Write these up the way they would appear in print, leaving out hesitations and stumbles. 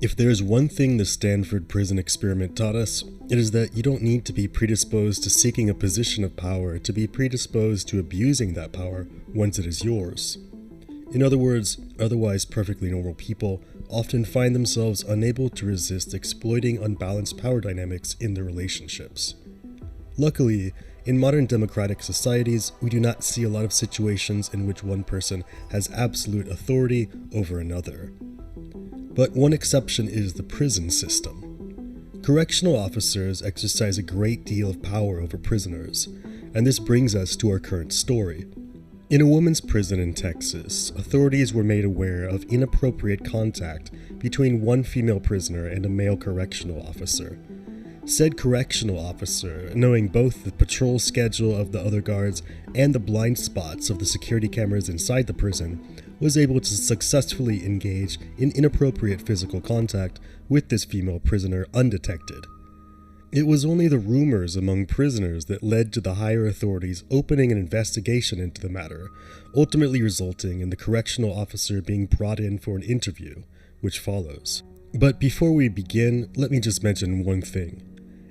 If there is one thing the Stanford prison experiment taught us, it is that you don't need to be predisposed to seeking a position of power to be predisposed to abusing that power once it is yours. In other words, otherwise perfectly normal people often find themselves unable to resist exploiting unbalanced power dynamics in their relationships. Luckily, in modern democratic societies, we do not see a lot of situations in which one person has absolute authority over another. But one exception is the prison system. Correctional officers exercise a great deal of power over prisoners, and this brings us to our current story. In a women's prison in Texas, authorities were made aware of inappropriate contact between one female prisoner and a male correctional officer. Said correctional officer, knowing both the patrol schedule of the other guards and the blind spots of the security cameras inside the prison, was able to successfully engage in inappropriate physical contact with this female prisoner undetected. It was only the rumors among prisoners that led to the higher authorities opening an investigation into the matter, ultimately resulting in the correctional officer being brought in for an interview, which follows. But before we begin, let me just mention one thing.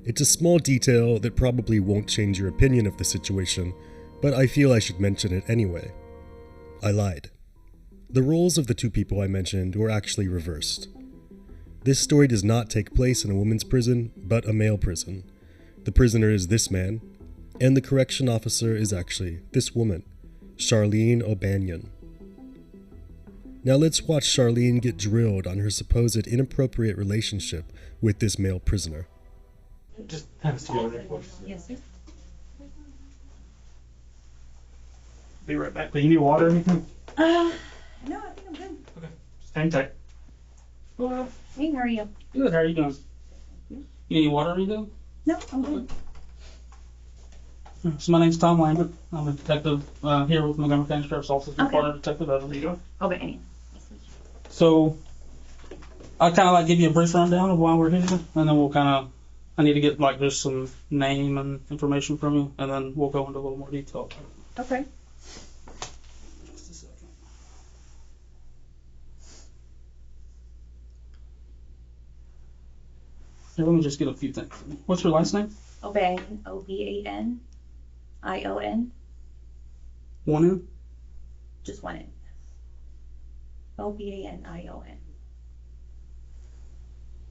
It's a small detail that probably won't change your opinion of the situation, but I feel I should mention it anyway. I lied. The roles of the two people I mentioned were actually reversed. This story does not take place in a women's prison, but a male prison. The prisoner is this man, and the correction officer is actually this woman, Sharleen O'Banion. Now let's watch Sharleen get drilled on her supposed inappropriate relationship with this male prisoner. Just have us together. Yes, sir. Be right back. Do you need water or anything? No, I think I'm good. Okay. Just hang tight. Well, Hey, how are you? good. How are you doing? You need water or anything? No, I'm good. So my name's Tom Lambert. I'm a detective here with Montgomery County Sheriff's Office. Okay. Partner detective. How are you doing? Okay. So I'll kind of like give you a brief rundown of why we're here, and then we'll I need to get like just some name and information from you, and then we'll go into a little more detail. Okay. Just a second. Here, let me just get a few things. What's your last name? O'Banion, O'Banion. One in? Just one N. O'Banion.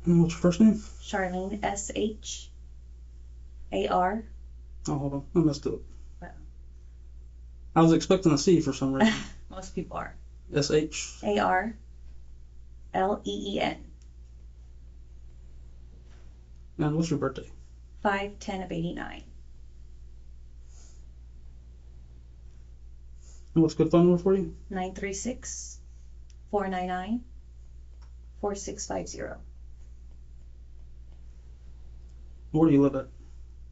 And what's your first name? Sharleen, SHAR. Oh, hold on. I messed up. Wow. I was expecting a C for some reason. Most people are. SH. ARLEEN. And what's your birthday? 5/10/89. And what's a good phone number for you? 936-499-4650. Where do you live at?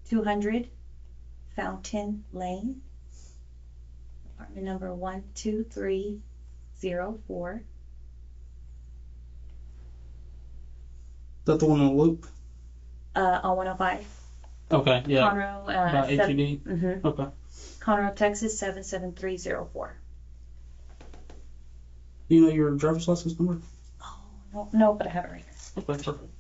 200 Fountain Lane, apartment number 12304. Is that the one on the loop? On 105. Okay, yeah. Conroe, By HED? Mm-hmm. Okay. Conroe, Texas 77304. Do you know your driver's license number? Oh, no, but I have it right here. Okay, perfect.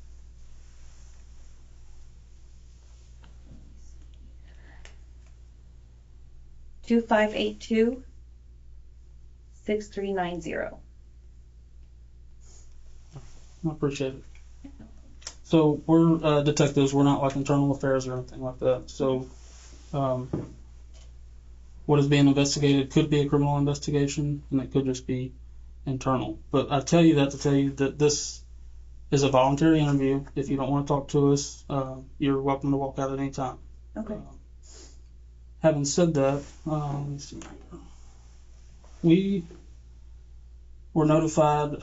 Two 582-6390. I appreciate it. So we're detectives. We're not like internal affairs or anything like that. So what is being investigated could be a criminal investigation, and it could just be internal. But I tell you that to tell you that this is a voluntary interview. If you don't want to talk to us, you're welcome to walk out at any time. Okay. Having said that, let me see. We were notified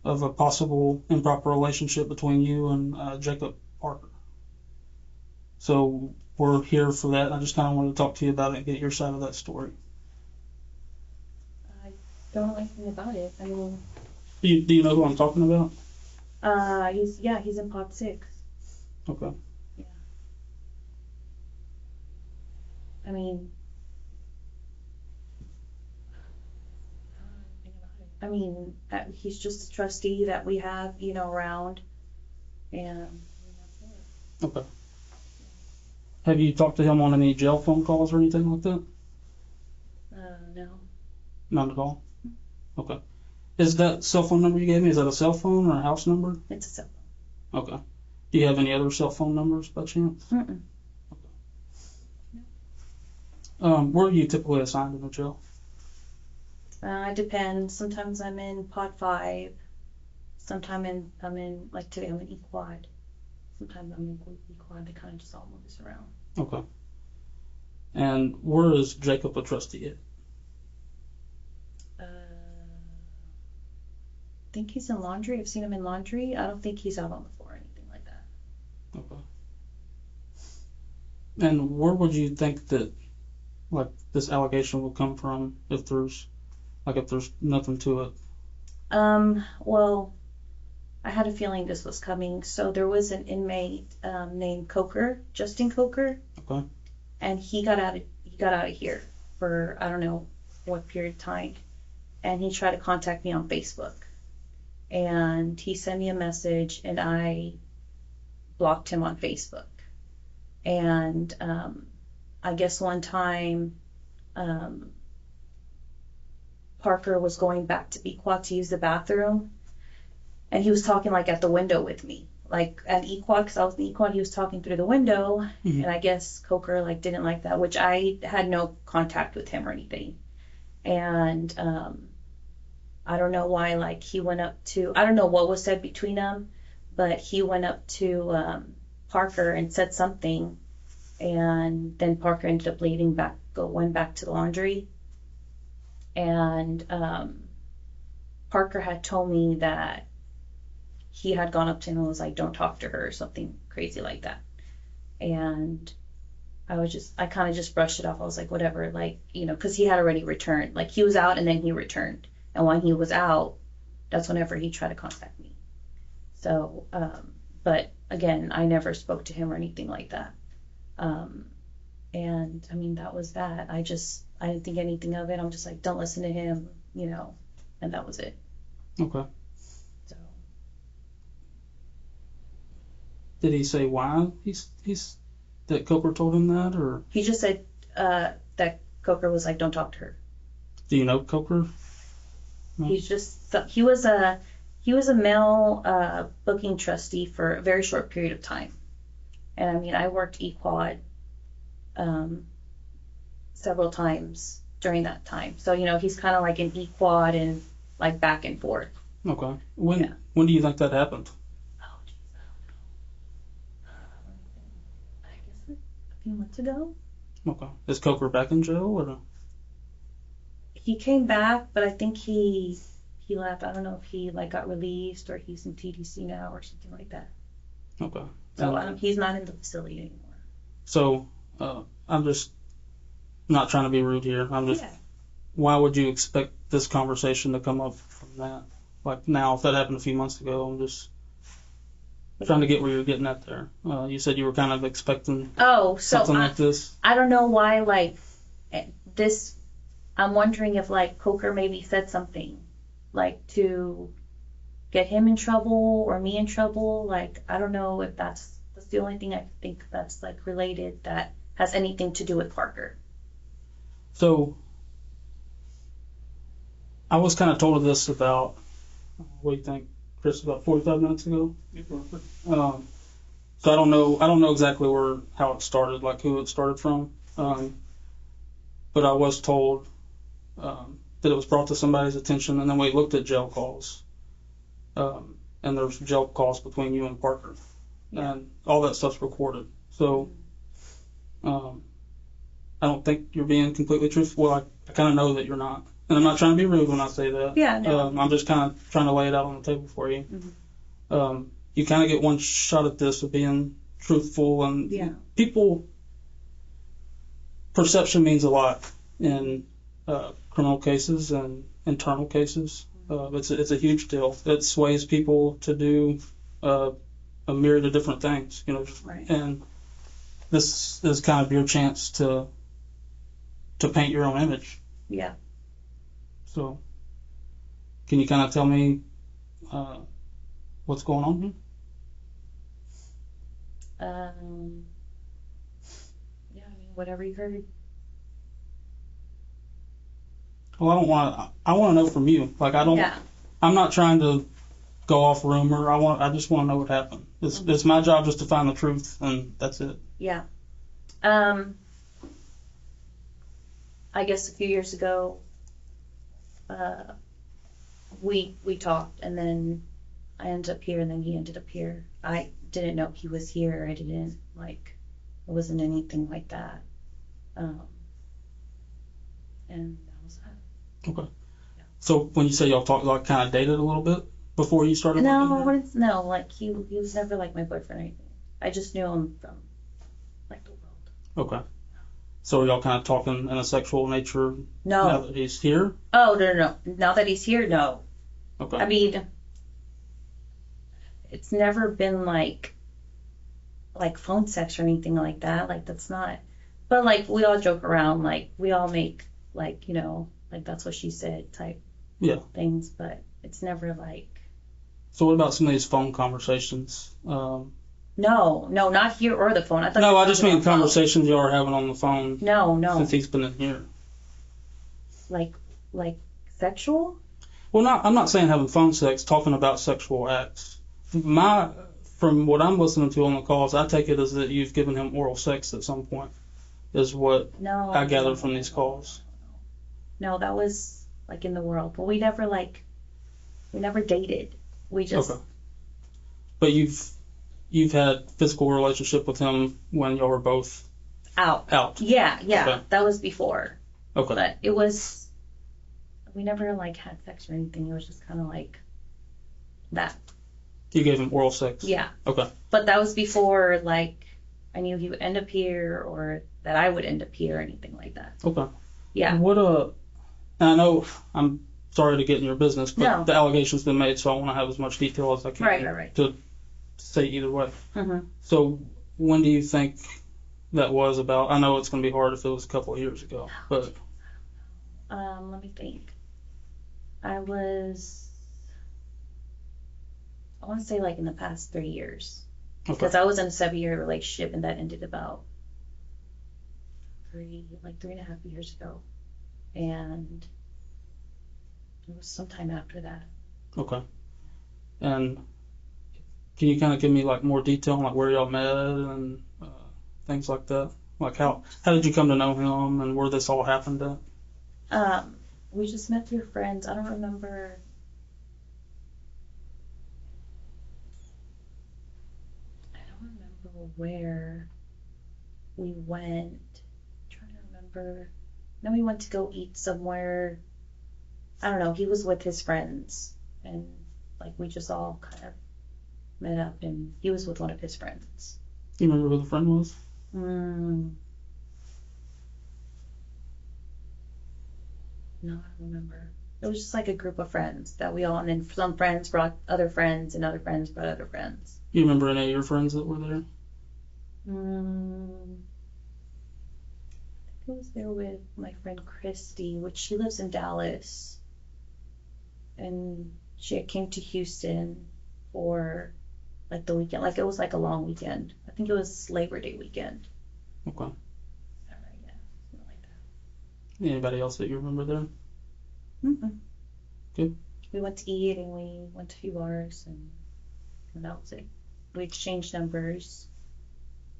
of a possible improper relationship between you and Jacob Parker. So we're here for that. I just kind of wanted to talk to you about it and get your side of that story. I don't know anything about it. I mean, Do you know who I'm talking about? he's in Pod 6. Okay. Yeah. I mean, I don't know anything about it. I mean, he's just a trustee that we have, around, and Okay. Have you talked to him on any jail phone calls or anything like that? no. None at all? Okay. Is that cell phone number you gave me, is that a cell phone or a house number? It's a cell Okay. Do you have any other cell phone numbers by chance? phone. Where are you typically assigned in the jail? It depends. Sometimes I'm in pod 5. Sometimes I'm in, like today I'm in E-quad. Sometimes I'm in E-quad. They kind of just all move us around. Okay. And where is Jacob a trustee at? I think he's in laundry. I've seen him in laundry. I don't think he's out on the floor or anything like that. Okay. And where would you think that, like, this allegation will come from if there's nothing to it? Well, I had a feeling this was coming. So there was an inmate named Coker, Justin Coker, Okay. and he got out of here for I don't know what period of time, and he tried to contact me on Facebook, and he sent me a message, and I blocked him on Facebook, and I guess one time Parker was going back to Equat to use the bathroom, and he was talking like at the window with me, like at Equat, because I was in Equat. He was talking through the window, Mhm. and I guess Coker like didn't like that, which I had no contact with him or anything, and I don't know why. Like he went up to, I don't know what was said between them, but he went up to Parker and said something, and then Parker ended up went back to the laundry. And Parker had told me that he had gone up to him and was like, "Don't talk to her," or something crazy like that. And I kind of just brushed it off. I was like, whatever, like, because he had already returned. Like he was out and then he returned. And when he was out, that's whenever he tried to contact me. So, but again, I never spoke to him or anything like that. And I mean, that was that. I didn't think anything of it. I'm just like, don't listen to him, and that was it. Okay. So Did he say why he's that Coker told him that, or he just said that Coker was like, don't talk to her. do you know Coker? No. He was a male booking trustee for a very short period of time. And I mean, I worked E-quad several times during that time. So, he's kind of like an E-quad and like back and forth. Okay. When do you think that happened? Oh, geez, I don't know. I guess a few months ago. Okay. Is Coker back in jail, or? He came back, but I think he left. I don't know if he like got released or he's in TDC now or something like that. Okay. So he's not in the facility anymore. So I'm just not trying to be rude here. I'm just. Yeah. Why would you expect this conversation to come up from that? Like now, if that happened a few months ago, I'm just trying to get where you're getting at there. You said you were kind of expecting something like this. I don't know why, like, this, I'm wondering if, like, Coker maybe said something, like, to get him in trouble or me in trouble. Like, I don't know if that's the only thing I think that's, like, related that has anything to do with Parker. So I was kind of told of this about, what do you think, Chris, about 45 minutes ago? So I don't know exactly how it started, like who it started from. But I was told that it was brought to somebody's attention, and then we looked at jail calls. And there's jail calls between you and Parker. Yeah. And all that stuff's recorded. So I don't think you're being completely truthful. Well, I kind of know that you're not. And I'm not trying to be rude when I say that. Yeah, no. I'm just kind of trying to lay it out on the table for you. Mm-hmm. You kind of get one shot at this of being truthful, and Yeah. Perception means a lot in criminal cases and internal cases. It's a huge deal. It sways people to do a myriad of different things, Right. And this is kind of your chance to paint your own image. Yeah. So, Can you kind of tell me what's going on here? Yeah, I mean, whatever you heard. Well, I want to know from you. Like, Yeah. I'm not trying to go off rumor. I just want to know what happened. It's my job just to find the truth, and that's it. Yeah. I guess a few years ago, we talked, and then I ended up here, and then he ended up here. I didn't know he was here. I didn't it wasn't anything like that. And that was that. Okay. Yeah. So when you say y'all talked, like kind of dated a little bit before you started working here? No, like he was never like my boyfriend or anything. I just knew him from like the world. Okay. So are y'all kind of talking in a sexual nature now that he's here? Oh, no. Now that he's here, no. Okay. I mean, it's never been like phone sex or anything like that. Like, that's not. But like, we all joke around. Like, we all make like, you know, like that's what she said type things. But it's never like. So what about some of these phone conversations? No, not here or the phone. I just mean conversations y'all are having on the phone. No. Since he's been in here. Like sexual? Well, I'm not saying having phone sex, talking about sexual acts. From what I'm listening to on the calls, I take it as that you've given him oral sex at some point, is what I gathered from these calls. No, that was like in the world. But we never dated. We just. Okay. But you've had physical relationship with him when y'all were both out. Yeah. Okay. That was before. Okay. But it was. We never like had sex or anything. It was just kind of like that. You gave him oral sex? Yeah. Okay. But that was before like I knew he would end up here or that I would end up here or anything like that. Okay. Yeah. And I know I'm sorry to get in your business, but the allegation's been made, so I want to have as much detail as I can right. to say either way. Mm-hmm. So when do you think that was about? I know it's going to be hard if it was a couple of years ago, but. Let me think. I want to say like in the past 3 years. Okay. Because I was in a 7-year relationship and that ended about 3.5 years ago. And it was sometime after that. Okay. And can you kind of give me like more detail on like where y'all met and things like that? Like how did you come to know him and where this all happened at? We just met through friends. I don't remember. Where we went. I'm trying to remember. Then we went to go eat somewhere. I don't know. He was with his friends, and like we just all kind of met up, and he was with one of his friends. You remember who the friend was? No, I don't remember. It was just like a group of friends that we all, and then some friends brought other friends, and other friends brought other friends. You remember any of your friends that were there? I think I was there with my friend Christy, which she lives in Dallas. And she came to Houston for like the weekend. Like it was like a long weekend. I think it was Labor Day weekend. Okay. Yeah, something like that. Anybody else that you remember there? Mm-hmm. Good. We went to eat and we went to a few bars and that was it. We exchanged numbers.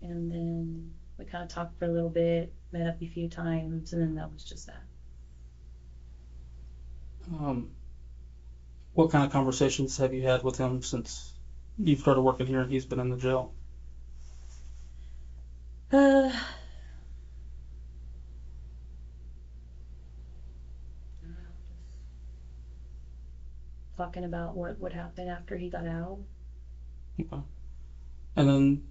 And then we kind of talked for a little bit, met up a few times, and then that was just that. What kind of conversations have you had with him since you started working here and he's been in the jail? Talking about what would happen after he got out. Okay. And then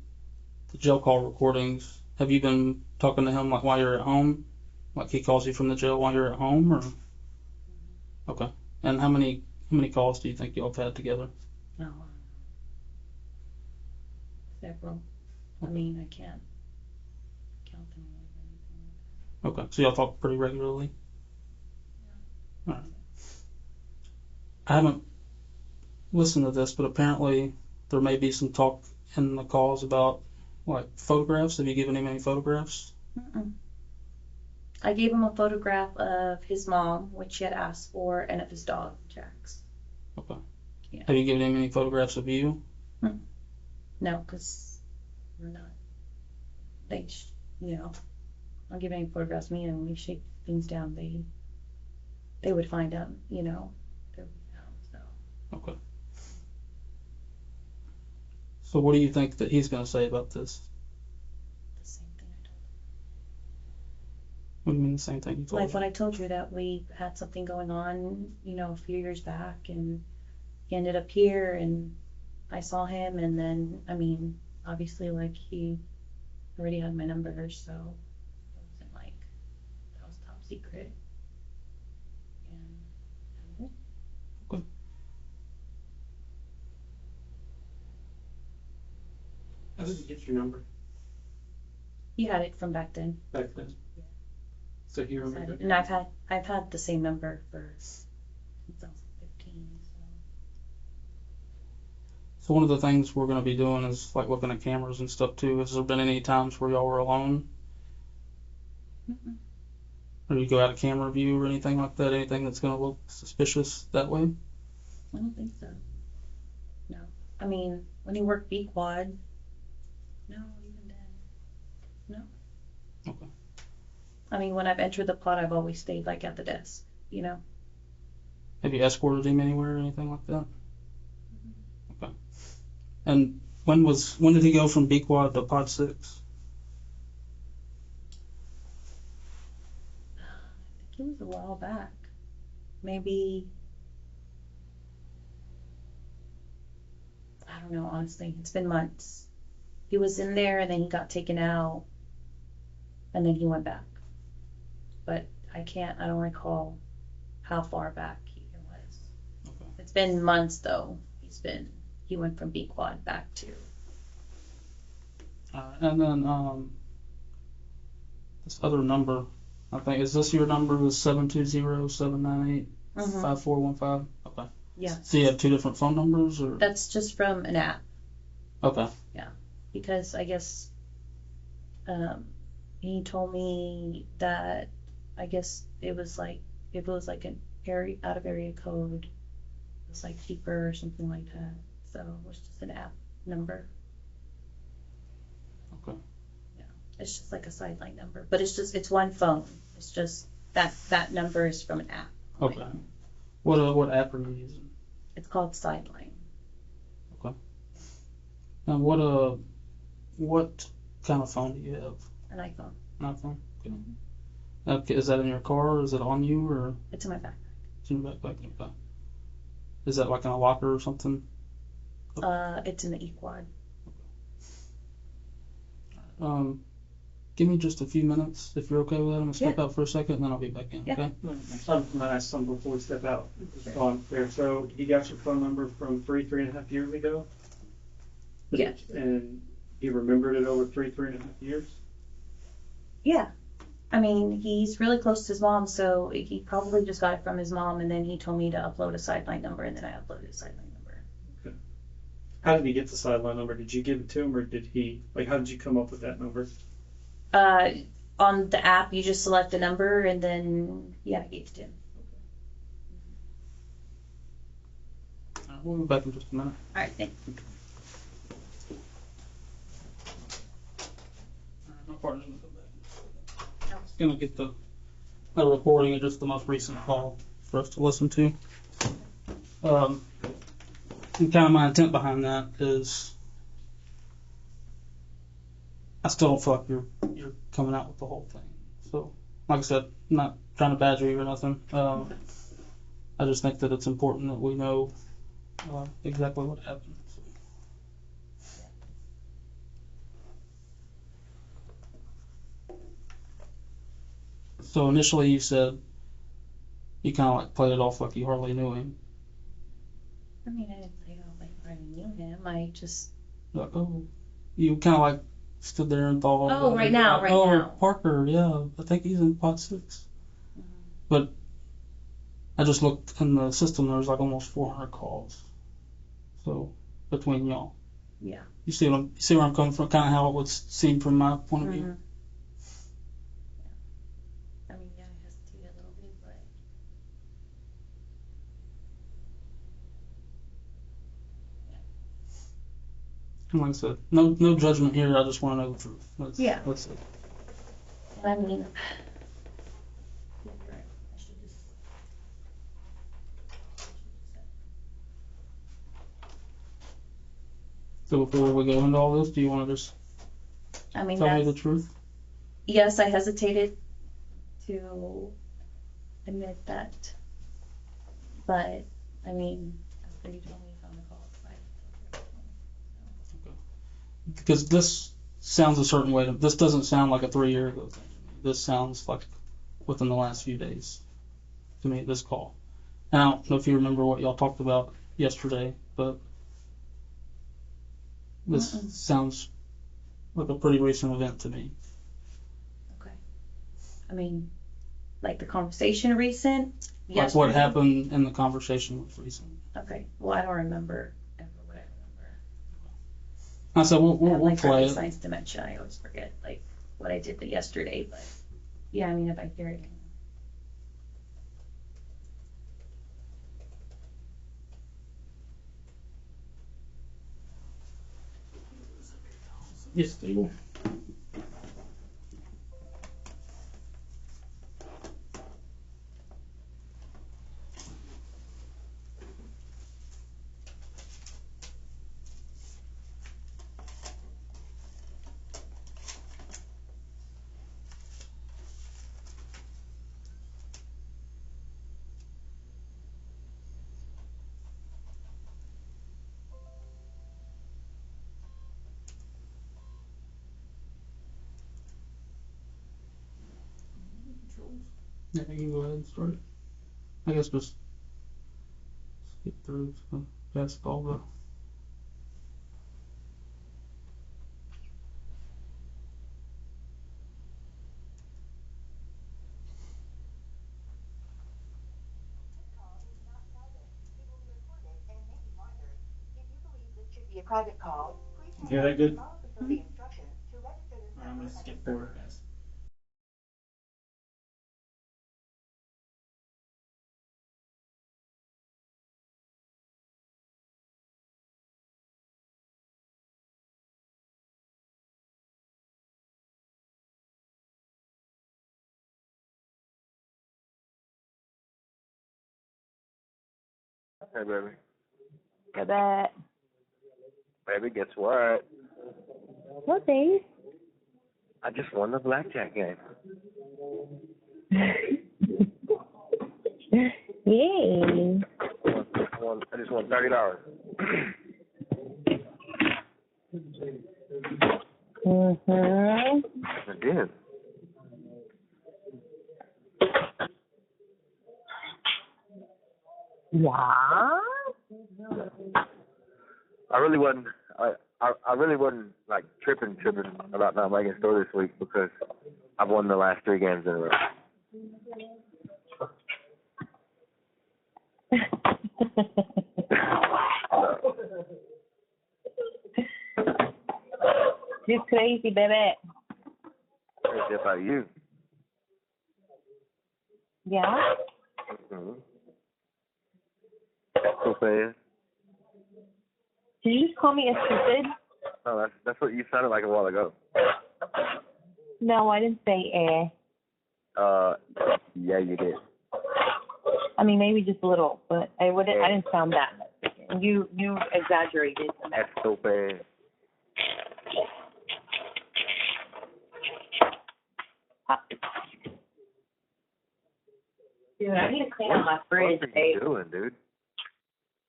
the jail call recordings, have you been talking to him like while you're at home? Like he calls you from the jail while you're at home, or? Okay. And how many calls do you think y'all have had together? No. Several. I mean, I can't count them or anything. Okay. So y'all talk pretty regularly? Yeah. All right. I haven't listened to this, but apparently there may be some talk in the calls about like photographs. Have you given him any photographs? Mm-mm. I gave him a photograph of his mom, which he had asked for, and of his dog, Jax. Okay. Yeah. Have you given him any photographs of you? No, because we're not. I'll give any photographs of me, and when we shake things down, they would find them, they would know, so. Okay. So what do you think that he's going to say about this? The same thing I told What do you mean the same thing you him. told Like him? when I told you that we had something going on, a few years back, and he ended up here, and I saw him, and then, obviously, like, he already had my number, so it wasn't like that was top secret. And Okay. How did you get your number he had it from back then. back then? Yeah. So he remembered. And I've had the same number since I was 15. So one of the things we're going to be doing is like looking at cameras and stuff too. Has there been any times where y'all were alone? Mm-mm. Or you go out of camera view or anything like that? Anything that's going to look suspicious that way? I don't think so. No. When he worked B quad, no, even then, no. Okay. When I've entered the pod, I've always stayed like at the desk, Have you escorted him anywhere or anything like that? Okay. And when did he go from B quad to pod 6? I think it was a while back. Maybe, I don't know, honestly. It's been months. He was in there and then he got taken out and then he went back. But I don't recall how far back he was. Okay. It's been months though. He went from B quad back to. And then this other number, I think, is this your number? The 720-798-5415? Okay. Yeah. So you have two different phone numbers, or? That's just from an app. Okay. Because I guess he told me that I guess it was like if it was like an area out of area code, it was like cheaper or something like that. So it was just an app number. Okay. Yeah, it's just like a sideline number, but it's one phone. It's just that number is from an app. Okay. What app are you using? It's called Sideline. Now what kind of phone do you have? An iPhone. An iPhone. Okay. Okay. Is that in your car, or is it on you, or It's in my backpack. it's in your backpack? Okay. Is that like in a locker or something? It's in the E-Quad. Give me just a few minutes if you're okay with that. I'm gonna step out for a second and then I'll be back in. Yeah. Okay. I'm gonna ask something before we step out. Just on there. So he got your phone number from three and a half years ago? Yeah. And he remembered it over three and a half years? Yeah. He's really close to his mom, so he probably just got it from his mom, and then he told me to upload a sideline number, and then I uploaded a sideline number. Okay. How did he get the sideline number? Did you give it to him, or did he, how did you come up with that number? On the app, you just select a number, and then, I gave it to him. We'll be back in just a minute. All right, thanks. My partner's gonna come back. Just gonna get the recording of just the most recent call for us to listen to. And kind of my intent behind that is I still don't feel like you're coming out with the whole thing. So, like I said, I'm not trying to badger you or nothing. I just think that it's important that we know exactly what happened. So initially you said you kind of like played it off like you hardly knew him. I didn't say I already knew him. I just. Like, oh, you kind of like stood there and thought. Oh, right now. Parker, yeah, I think he's in pod 6. Mm-hmm. But I just looked in the system. There was like almost 400 calls. So between y'all, Yeah. you see where I'm coming from? Kind of how it would seem from my point of view. Mhm. I mean, yeah, I hesitate a little bit, but And like I said, no judgment here. I just want to know the truth. Yeah. That's it. I mean, you're right. I should just. So before we go into all this, do you want to just I mean, tell me the that's, truth? yes, I hesitated to admit that, but I mean, after you told me you found the call, Because this sounds a certain way. This doesn't sound like a 3 year ago thing. This sounds like within the last few days to me, this call. And I don't know if you remember what y'all talked about yesterday, but this Mm-mm. sounds like a pretty recent event to me. okay. I mean, like the conversation recent. Like what happened in the conversation was recent. Okay. Well, I don't remember ever what I remember. I said I have we'll like play early it. science dementia. I always forget like what I did yesterday, but yeah, I mean, if I hear it. Yes, they will. Yeah, you can go ahead and start it. I guess just skip through past all the. Be a private call. Yeah, that good? Follow the instructions to register this I'm number gonna as skip a forward. Hey, baby. Go back. Baby, guess what? What, babe? I just won the blackjack game. Yay. I just won $30. Mm-hmm. I did. Yeah. I really wasn't. I really wasn't like tripping about not making a store this week because I've won the last 3 games in a row. You're crazy, baby. Crazy about you. Yeah? Mm-hmm. So fast. Did you just call me a stupid? No, that's what you sounded like a while ago. No, I didn't say Yeah, you did. I mean, maybe just a little, but I didn't sound that much. You exaggerated. That's so fast. Dude, I need to clean out my fridge, What are babe. you doing, dude?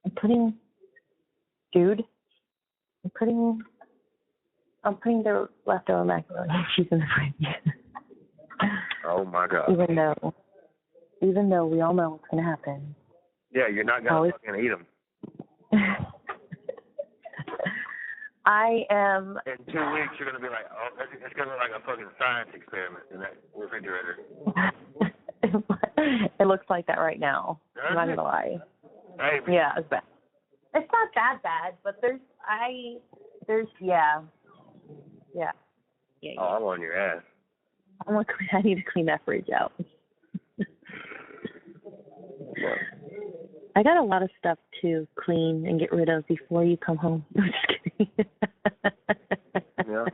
I'm putting the leftover macaroni and cheese in the fridge. Oh my God. Even though we all know what's gonna happen. Yeah, you're not gonna fucking eat them. I am. In 2 weeks, you're gonna be like, oh, it's gonna be like a fucking science experiment in that refrigerator. It looks like that right now. I'm not gonna lie. Hey, Yeah, it's bad. It's not that bad, but yeah. oh, I'm on your ass. I need to clean that fridge out. I got a lot of stuff to clean and get rid of before you come home. I'm just kidding. Yeah.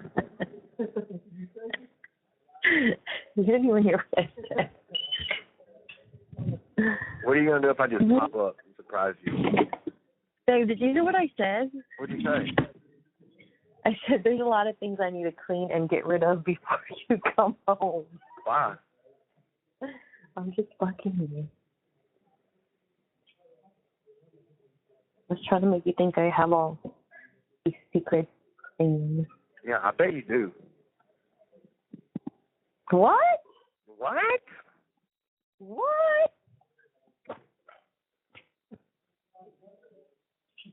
You're doing your best. What are you gonna do if I just pop up and surprise you? Dave, did you hear what I said? What'd you say? I said there's a lot of things I need to clean and get rid of before you come home. Why? I'm just fucking with you. I was trying to make you think I have all these secret things. Yeah, I bet you do. What? What? What?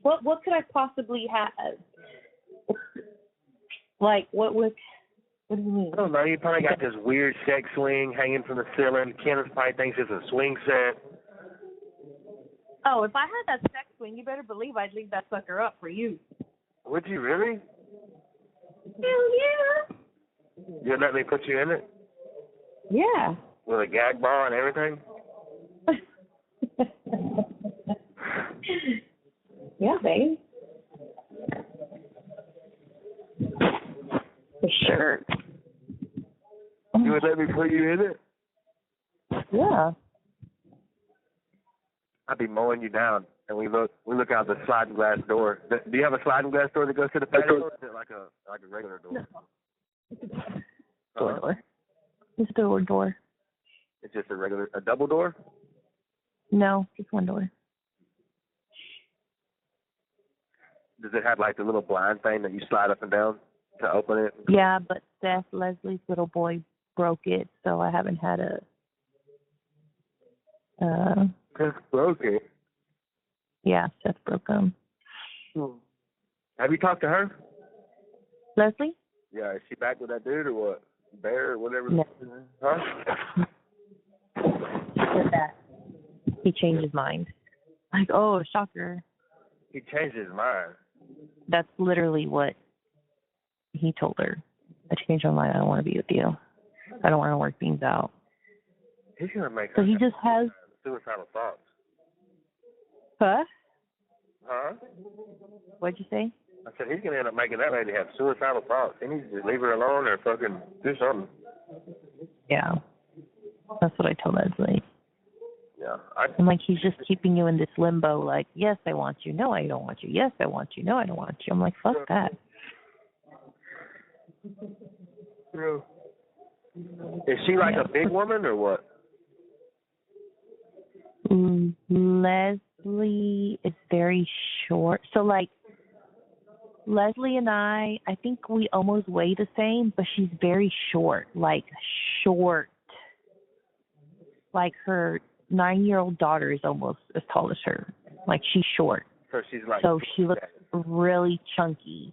What could I possibly have? Like, what do you mean? I don't know. You probably got this weird sex swing hanging from the ceiling. Kenneth probably thinks it's a swing set. Oh, if I had that sex swing, you better believe I'd leave that sucker up for you. Would you really? Hell yeah. You'd let me put you in it? Yeah. With a gag ball and everything? Yeah, babe. For sure. You would let me put you in it? Yeah. I'd be mowing you down, and we look out the sliding glass door. Do you have a sliding glass door that goes to the patio, or is it like a regular door? No. Door. It's a door. It's just a double door? No, just one door. Does it have like the little blind thing that you slide up and down to open it? Yeah, but Seth, Leslie's little boy, broke it, so I haven't had Broke it. Yeah, Seth broke them. Have you talked to her? Leslie? Yeah, is she back with that dude or what? Bear or whatever? No. Huh? Said that. He changed his mind. Like, oh, shocker. He changed his mind. That's literally what he told her. I changed my mind. I don't want to be with you. I don't want to work things out. He's gonna make So her he just has. suicidal thoughts. Huh? Huh? What'd you say? I said he's gonna end up making that lady have suicidal thoughts. He needs to just leave her alone or fucking do something. Yeah. That's what I told Leslie. Yeah. I'm like, he's just keeping you in this limbo, like, yes, I want you. No, I don't want you. Yes, I want you. No, I don't want you. I'm like, fuck that. Is she like a big woman or what? Leslie is very short. So, like, Leslie and I think we almost weigh the same, but she's very short. Like, short. Like, her 9-year-old daughter is almost as tall as her. Like, she's short. So she's like. So she looks really chunky.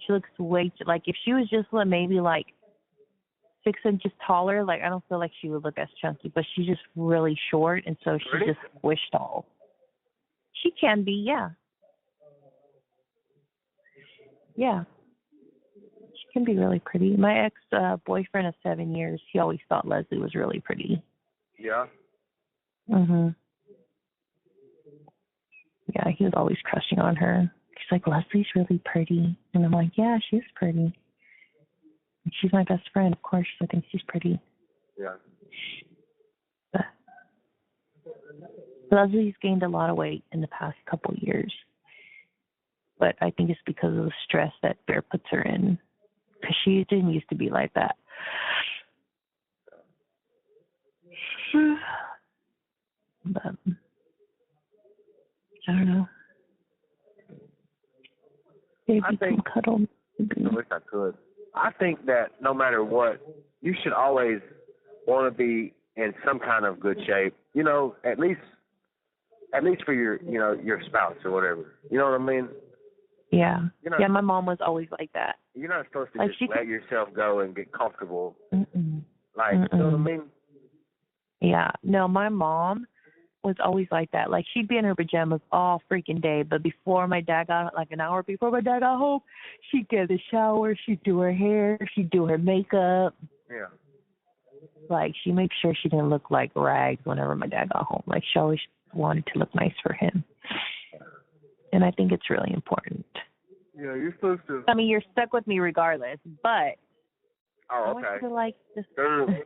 She looks like, if she was just maybe like 6 inches taller, like, I don't feel like she would look as chunky, but she's just really short, and so she's just squish tall. She can be, yeah. Yeah. She can be really pretty. My ex-boyfriend of 7 years, he always thought Leslie was really pretty. Yeah. Mhm. Yeah, he was always crushing on her. She's like, Leslie's really pretty. And I'm like, yeah, she's pretty. And she's my best friend. Of course, I think she's pretty. Yeah. But Leslie's gained a lot of weight in the past couple of years. But I think it's because of the stress that Bear puts her in. Because she didn't used to be like that. But I don't know. Maybe I think, cuddle. I wish I could. I think that no matter what, you should always want to be in some kind of good shape. You know, at least for your, you know, your spouse or whatever. You know what I mean? Yeah. You know, yeah, my mom was always like that. You're not supposed to like just let yourself go and get comfortable. Mm-mm. Like, you know what I mean? Yeah. No, my mom, was always like that. Like, she'd be in her pajamas all freaking day, but before my dad got, like an hour before my dad got home, she'd get a shower, she'd do her hair, she'd do her makeup. Yeah. Like, she made sure she didn't look like rags whenever my dad got home. Like, she always wanted to look nice for him. And I think it's really important. Yeah, you're supposed to. I mean, you're stuck with me regardless, but I Oh, want okay. you to, like, just... They're-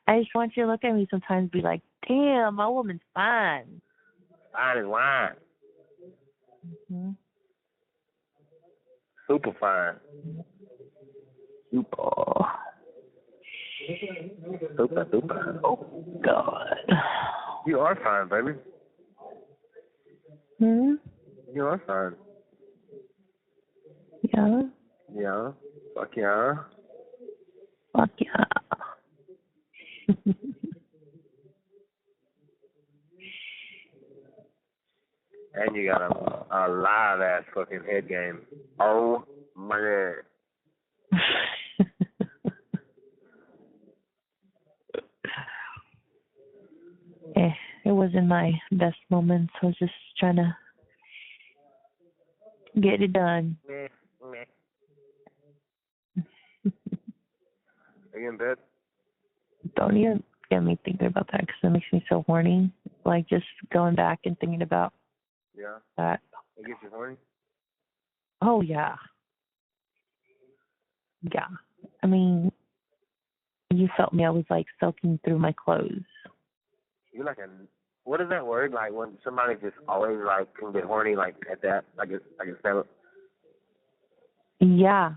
I just want you to look at me sometimes and be like, damn, my woman's fine. Fine as wine. Mm-hmm. Super fine. Oh, Super. oh, God. You are fine, baby. Hmm? You are fine. Yeah? Yeah. Fuck yeah. Fuck yeah. And you got a live ass fucking head game. Oh my god. It wasn't my best moments. I was just trying to get it done. Meh, meh. Are you in bed? Don't even get me thinking about that because it makes me so horny. Like, just going back and thinking about Yeah. that. It gets you horny? Oh, yeah. Yeah. I mean, you felt me. I was, like, soaking through my clothes. You're like a. What is that word? Like when somebody just always like can get horny like at that. I can feel it. Yeah.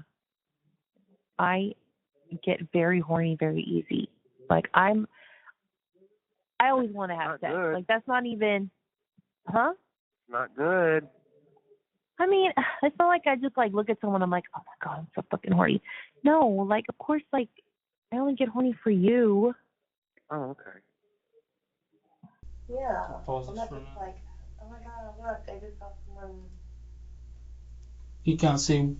I get very horny very easy. Like, I always want to have Not sex. good. Like, that's not even, huh? Not good. I mean, it's not like I just, like, look at someone, I'm like, oh, my God, I'm so fucking horny. No, like, of course, like, I only get horny for you. Oh, okay. Yeah. Pause I'm this not for a just minute. like, oh my god, look, I just got someone. You kind of see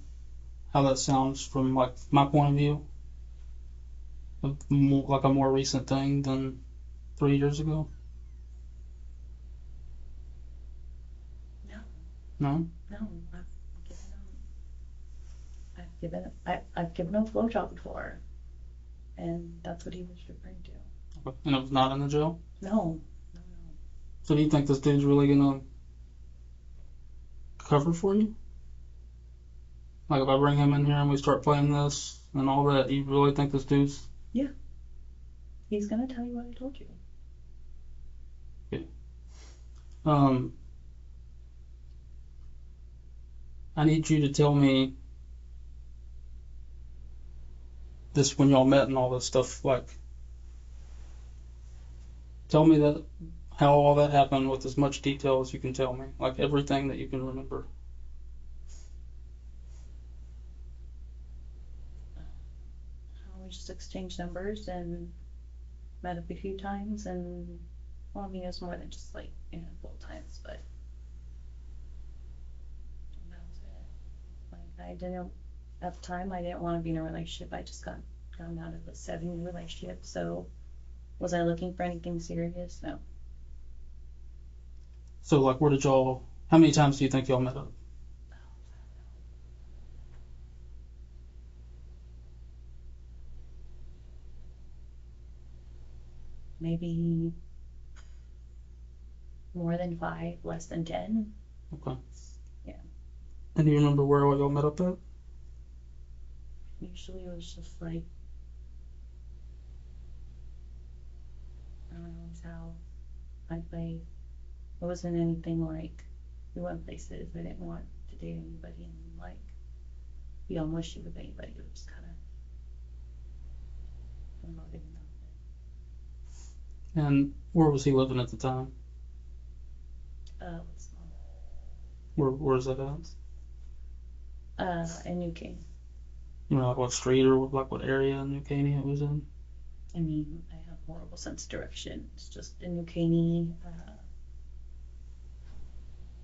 how that sounds from like my point of view, like a more recent thing than 3 years ago. No, No. I've given him a blowjob before, and that's what he was referring to. Okay. And it was not in the jail. No. So do you think this dude's really gonna cover for you? Like if I bring him in here and we start playing this and all that, you really think this dude's? He's gonna tell you what I told you. I need you to tell me this when y'all met and all this stuff. Like, tell me that how all that happened with as much detail as you can tell me. Like everything that you can remember. We just exchanged numbers and met up a few times, and well, I mean, it was more than just like a handful of times, but that was it. Like, I didn't at the time. I didn't want to be in a relationship. I just gotten out of a 7-year relationship. So, was I looking for anything serious? No. So like, where did y'all? How many times do you think y'all met up? Maybe more than 5, less than 10. Okay. Yeah. And do you remember where all y'all met up at? Usually it was just like, I don't know, his house. I played. It wasn't anything like we went places. I didn't want to date anybody and like be on mushy with anybody. It was kind of, I don't know, didn't know. And where was he living at the time? What's the Where's that at? in New Caney. You know, like what street or like what area in New Caney it was in? I mean, I have horrible sense of direction. It's just in New Caney.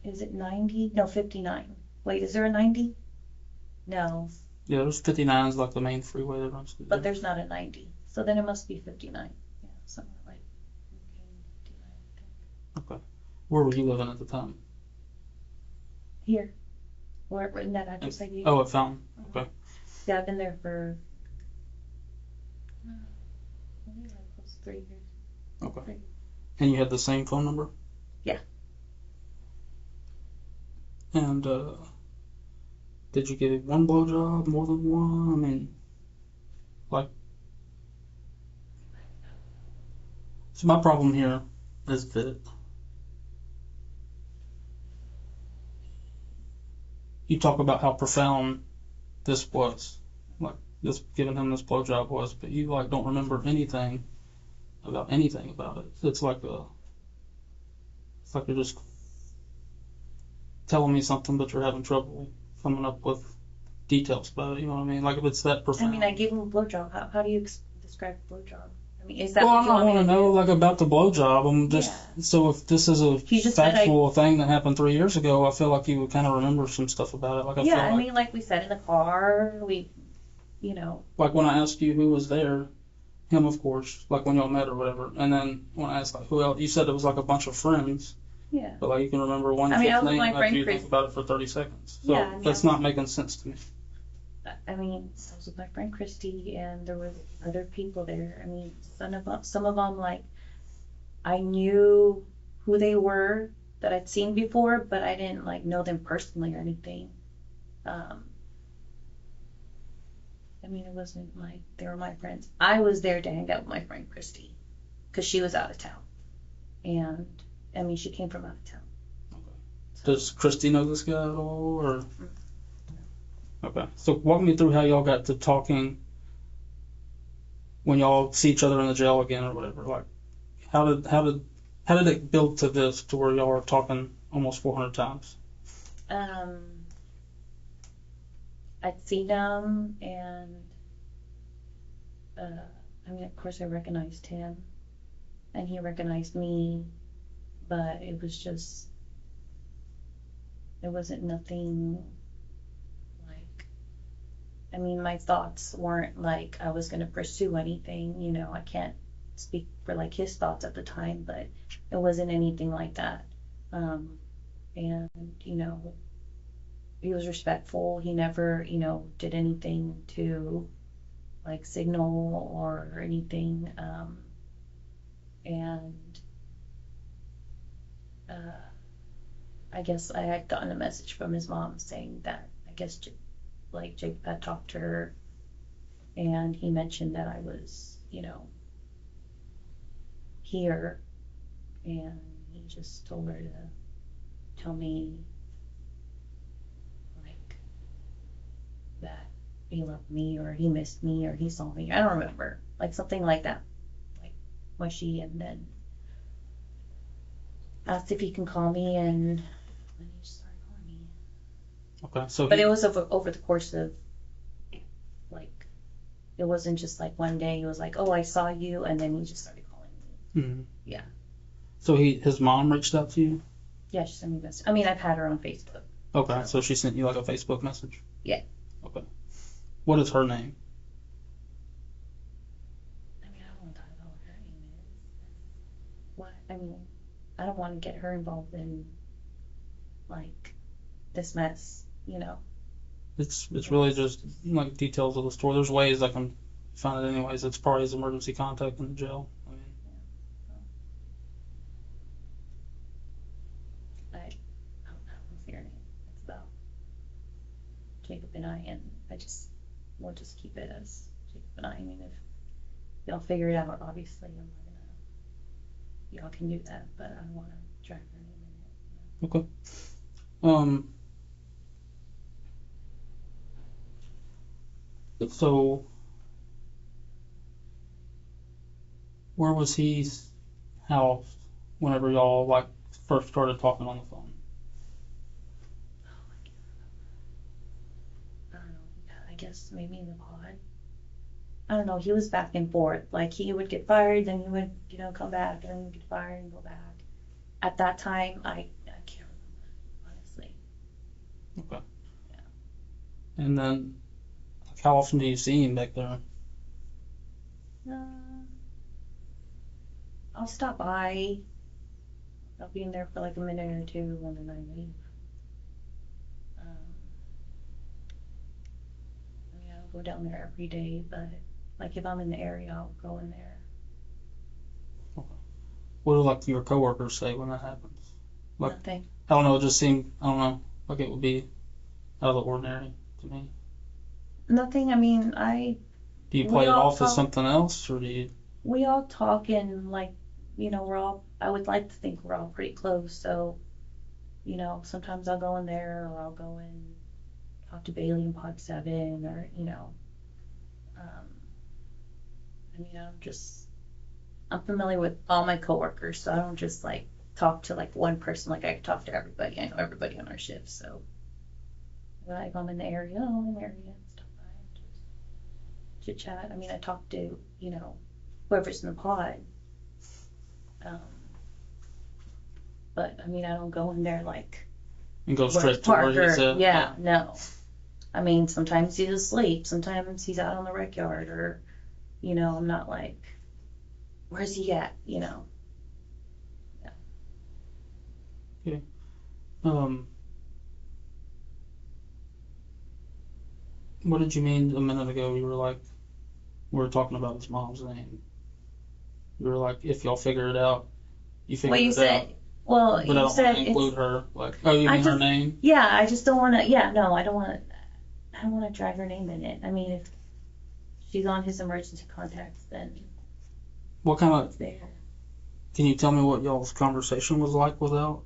Is it 90? No, 59. Wait, is there a 90? No, Yeah, there's 59 is like the main freeway that runs through but there. there's not a 90. So then it must be 59. Yeah, somewhere like New Caney, Okay. Where were you living at the time? Here, where in that address I gave you. Oh, at Fountain. Okay. Yeah, I've been there for maybe like close to 3 years. Okay. And you had the same phone number? Yeah. And did you give one blowjob, more than one? I mean, like. So my problem here is that you talk about how profound this was, like this giving him this blowjob was, but you like don't remember anything about it. It's like you're just telling me something, but you're having trouble coming up with details about it. You know what I mean? Like if it's that I profound. mean, I gave him a blowjob. How do you describe a blowjob? I mean, is that Well, what I you don't want want me to to know do? like about the blowjob. I'm just so if this is a He just said factual thing that happened 3 years ago, I feel like you would kind of remember some stuff about it. Like I Yeah, feel I like, mean, like we said in the car, like when I asked you who was there, him of course, like when y'all met or whatever, and then when I asked like who else, you said it was like a bunch of friends, yeah. but like you can remember one I mean, I kid's was with name my after friend you Chris. think about it for 30 seconds. So Yeah, I mean, that's not making sense to me. I mean, I was with my friend Christy, and there were other people there. I mean, some of them, like, I knew who they were that I'd seen before, but I didn't like know them personally or anything. I mean, it wasn't like they were my friends. I was there to hang out with my friend Christy because she was out of town, and I mean, she came from out of town. Does Christy know this guy at all, or? Okay, so walk me through how y'all got to talking when y'all see each other in the jail again or whatever. Like, how did it build to this to where y'all are talking almost 400 times? I'd seen him, and I mean, of course, I recognized him, and he recognized me, but it was just, there wasn't nothing like, I mean, my thoughts weren't like I was going to pursue anything, I can't speak for like his thoughts at the time, but it wasn't anything like that. And, he was respectful. He never, did anything to like signal or anything. And I guess I had gotten a message from his mom saying that I guess Jacob had talked to her, and he mentioned that I was, here, and he just told her to tell me like that he loved me or he missed me or he saw me. I don't remember. Like something like that. Like mushy, and then asked if he can call me, and then he just started calling me. Okay, so But it was over the course of like, it wasn't just like one day he was like, oh, I saw you, and then he just started calling me. Mhm. Yeah. So his mom reached out to you? Yeah, she sent me a message. I mean, I've had her on Facebook. Okay, so she sent you like a Facebook message? Yeah. Okay. What is her name? I mean, I don't want to talk about what her name is. What? I mean, I don't want to get her involved in like this mess, It's really just like details of the story. There's ways I can find it anyways. It's probably his emergency contact in the jail. I mean, I don't see her name. It's about Jacob and I, and we'll just keep it as Jacob and I. I mean, if y'all figure it out, obviously, I'm not gonna. Y'all can do that, but I don't want to drag her name in it. okay. So where was he housed whenever y'all like first started talking on the phone? I don't know. I guess maybe in the pod. I don't know. He was back and forth. Like he would get fired, then he would, come back, and then he'd get fired and go back. At that time, I can't remember, honestly. Okay. Yeah. And then like, how often do you see him back there? I'll stop by. I'll be in there for like a minute or two and then I leave. I don't go down there every day, but like if I'm in the area, I'll go in there. What do like your coworkers say when that happens? Like, Nothing. I don't know. It just seemed, I don't know, like it would be out of the ordinary to me. Nothing. I mean, Do you We play it all off as talk- something else, or do you? we all talk and like, I would like to think we're all pretty close. So, sometimes I'll go in there or I'll go and talk to Bailey in Pod 7 or, I'm familiar with all my coworkers, so I don't just like talk to like one person. Like I talk to everybody. I know everybody on our shift, so if I'm in the area, I'm in the area and stuff. I just chit chat. I mean, I talk to whoever's in the pod. But I mean, I don't go in there like And go where's straight to where he's Parker? at? Yeah, no. I mean, sometimes he's asleep. Sometimes he's out on the rec yard, or I'm not like, where's he at? What did you mean a minute ago? You were like, we were talking about his mom's name. You were like, if y'all figure it out, you figure Well, you it said. out. Well, But I you don't said want to it's. include her. Like, oh, you I mean her just- name? Yeah, I just don't want to. Yeah, no, I don't want to. I don't want to drag her name in it. I mean, if she's on his emergency contacts, then What kind of? it's there. Can you tell me what y'all's conversation was like without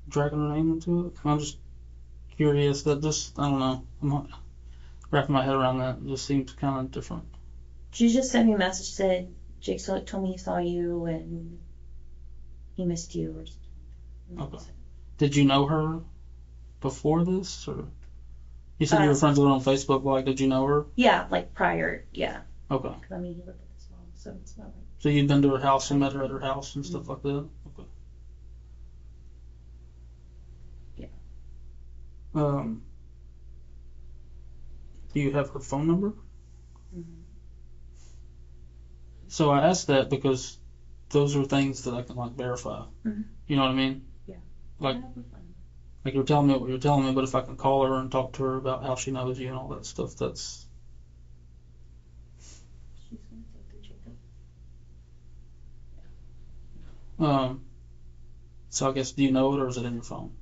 dragging her name into it? I'm just curious. That just, I don't know. I'm not wrapping my head around that. It just seems kind of different. She just sent me a message, said Jake told me he saw you and he missed you or something. Okay. Did you know her before this, or you said you Uh, were friends with her on Facebook? Like, did you know her? Yeah, like prior, yeah. Okay. 'Cause I mean, he lived with his mom, so it's not like. So you'd been to her house and met her at her house and stuff like that? Okay. Yeah. Do you have her phone number? Mhm. So I asked that because those are things that I can like verify. Mhm. You know what I mean? Yeah. Like, I have her phone. like you're telling me what you're telling me, but if I can call her and talk to her about how she knows you and all that stuff, that's She's gonna take the Jacob. So I guess, do you know it or is it in your phone?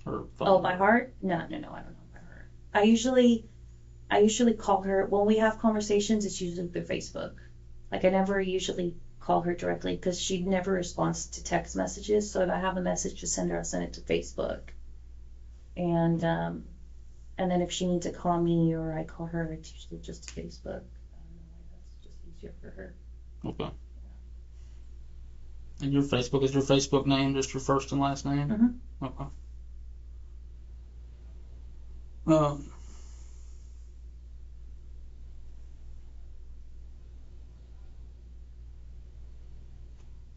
Or phone Oh, by number? heart? No, I don't know by heart. I usually call her when we have conversations. It's usually through Facebook. Like I never usually call her directly because she never responds to text messages. So if I have a message to send her, I'll send it to Facebook. And then if she needs to call me or I call her, it's usually just Facebook. I don't know why that's just easier for her. Okay. And your Facebook, is your Facebook name just your first and last name? Mhm. Okay.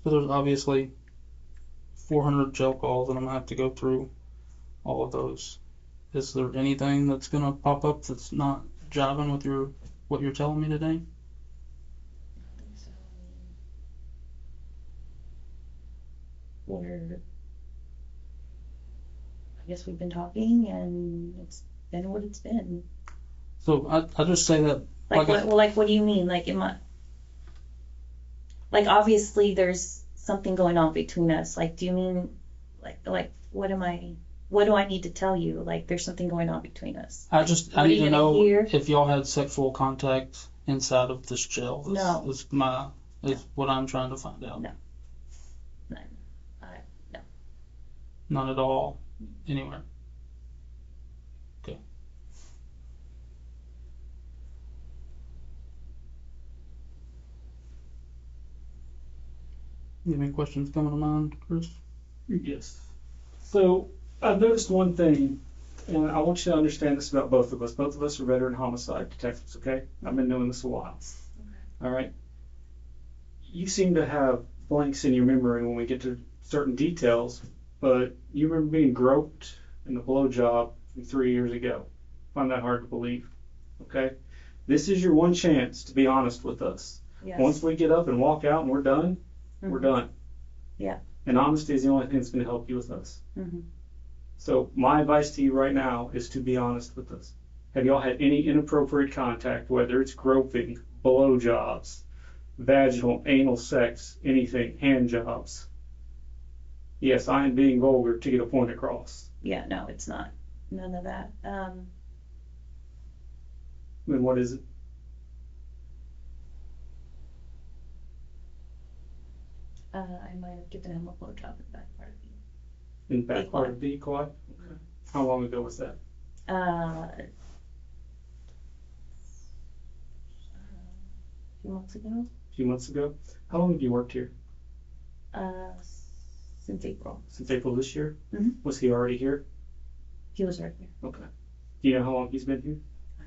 So there's obviously 400 jail calls, and I'm gonna have to go through all of those. Is there anything that's gonna pop up that's not jiving with what you're telling me today? I think so. I guess we've been talking and it's been what it's been. So I just say that Like Like what do you mean? Like obviously there's something going on between us. Like do you mean like what do I need to tell you? Like there's something going on between us. I What need are you to gonna know hear? if y'all had sexual contact inside of this jail. No. Is what I'm trying to find out. No. No. None at all, anywhere. Okay. You have any questions coming to mind, Chris? Yes. So I've noticed one thing, and I want you to understand this about both of us. Both of us are veteran homicide detectives, okay? I've been doing this a while. All right? You seem to have blanks in your memory when we get to certain details, but you remember being groped in the blowjob from 3 years ago. I find that hard to believe, okay? This is your one chance to be honest with us. Yes. Once we get up and walk out and we're done, we're Mhm. done. Yeah. And honesty is the only thing that's going to help you with us. Mm-hmm. So my advice to you right now is to be honest with us. Have y'all had any inappropriate contact, whether it's groping, blowjobs, vaginal, anal sex, anything, hand jobs? Yes, I am being vulgar to get a point across. Yeah, no, it's not. None of that. Then what is it? I might have given him a blowjob in the back part of me. In the back part of the quad? Okay. How long ago was that? A few months ago. A few months ago? How long have you worked here? Since April. Since April this year? Mhm. Was he already here? He was right here. Okay. Do you know how long he's been here? I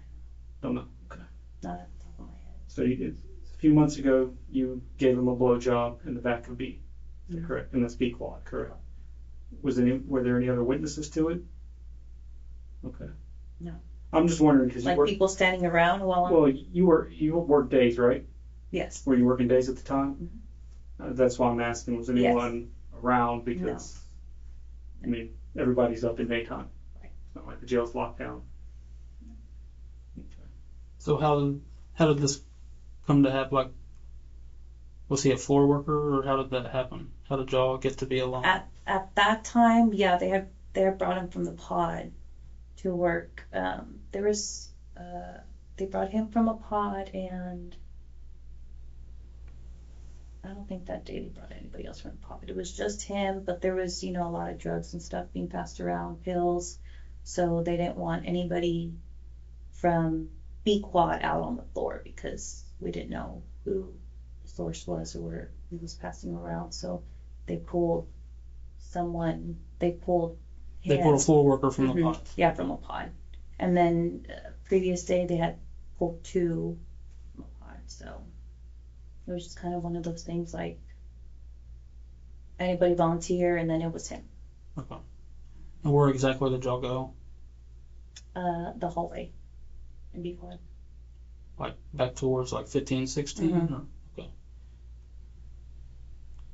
Don't know. Okay. Not at the top of my head. So a few months ago, you gave him a blowjob in the back of B. Is that correct? And that's B quad, correct? Were there any other witnesses to it? Okay. No. I'm just wondering because Like people standing around while I'm. Well, you worked days, right? Yes. Were you working days at the time? That's why I'm asking. Was anyone around? Because I mean, everybody's up in daytime. Right. It's not like the jail's locked down. Okay. So how did this come to happen? Like, was he a floor worker, or how did that happen? How did y'all get to be alone? At that time, yeah, they had brought him from the pod to work. They brought him from a pod, and I don't think that day they brought anybody else from the pod. It was just him, but there was, a lot of drugs and stuff being passed around, pills. So they didn't want anybody from B quad out on the floor because we didn't know who the source was or where he was passing around. So they pulled him. They pulled a floor worker from the pod. Yeah, from a pod. And then previous day they had pulled 2 from a pod. So it was just kind of one of those things like anybody volunteer, and then it was him. Okay. And where exactly did y'all go? The hallway in B quad. Like back towards like 15, 16? Mhm. Or, okay.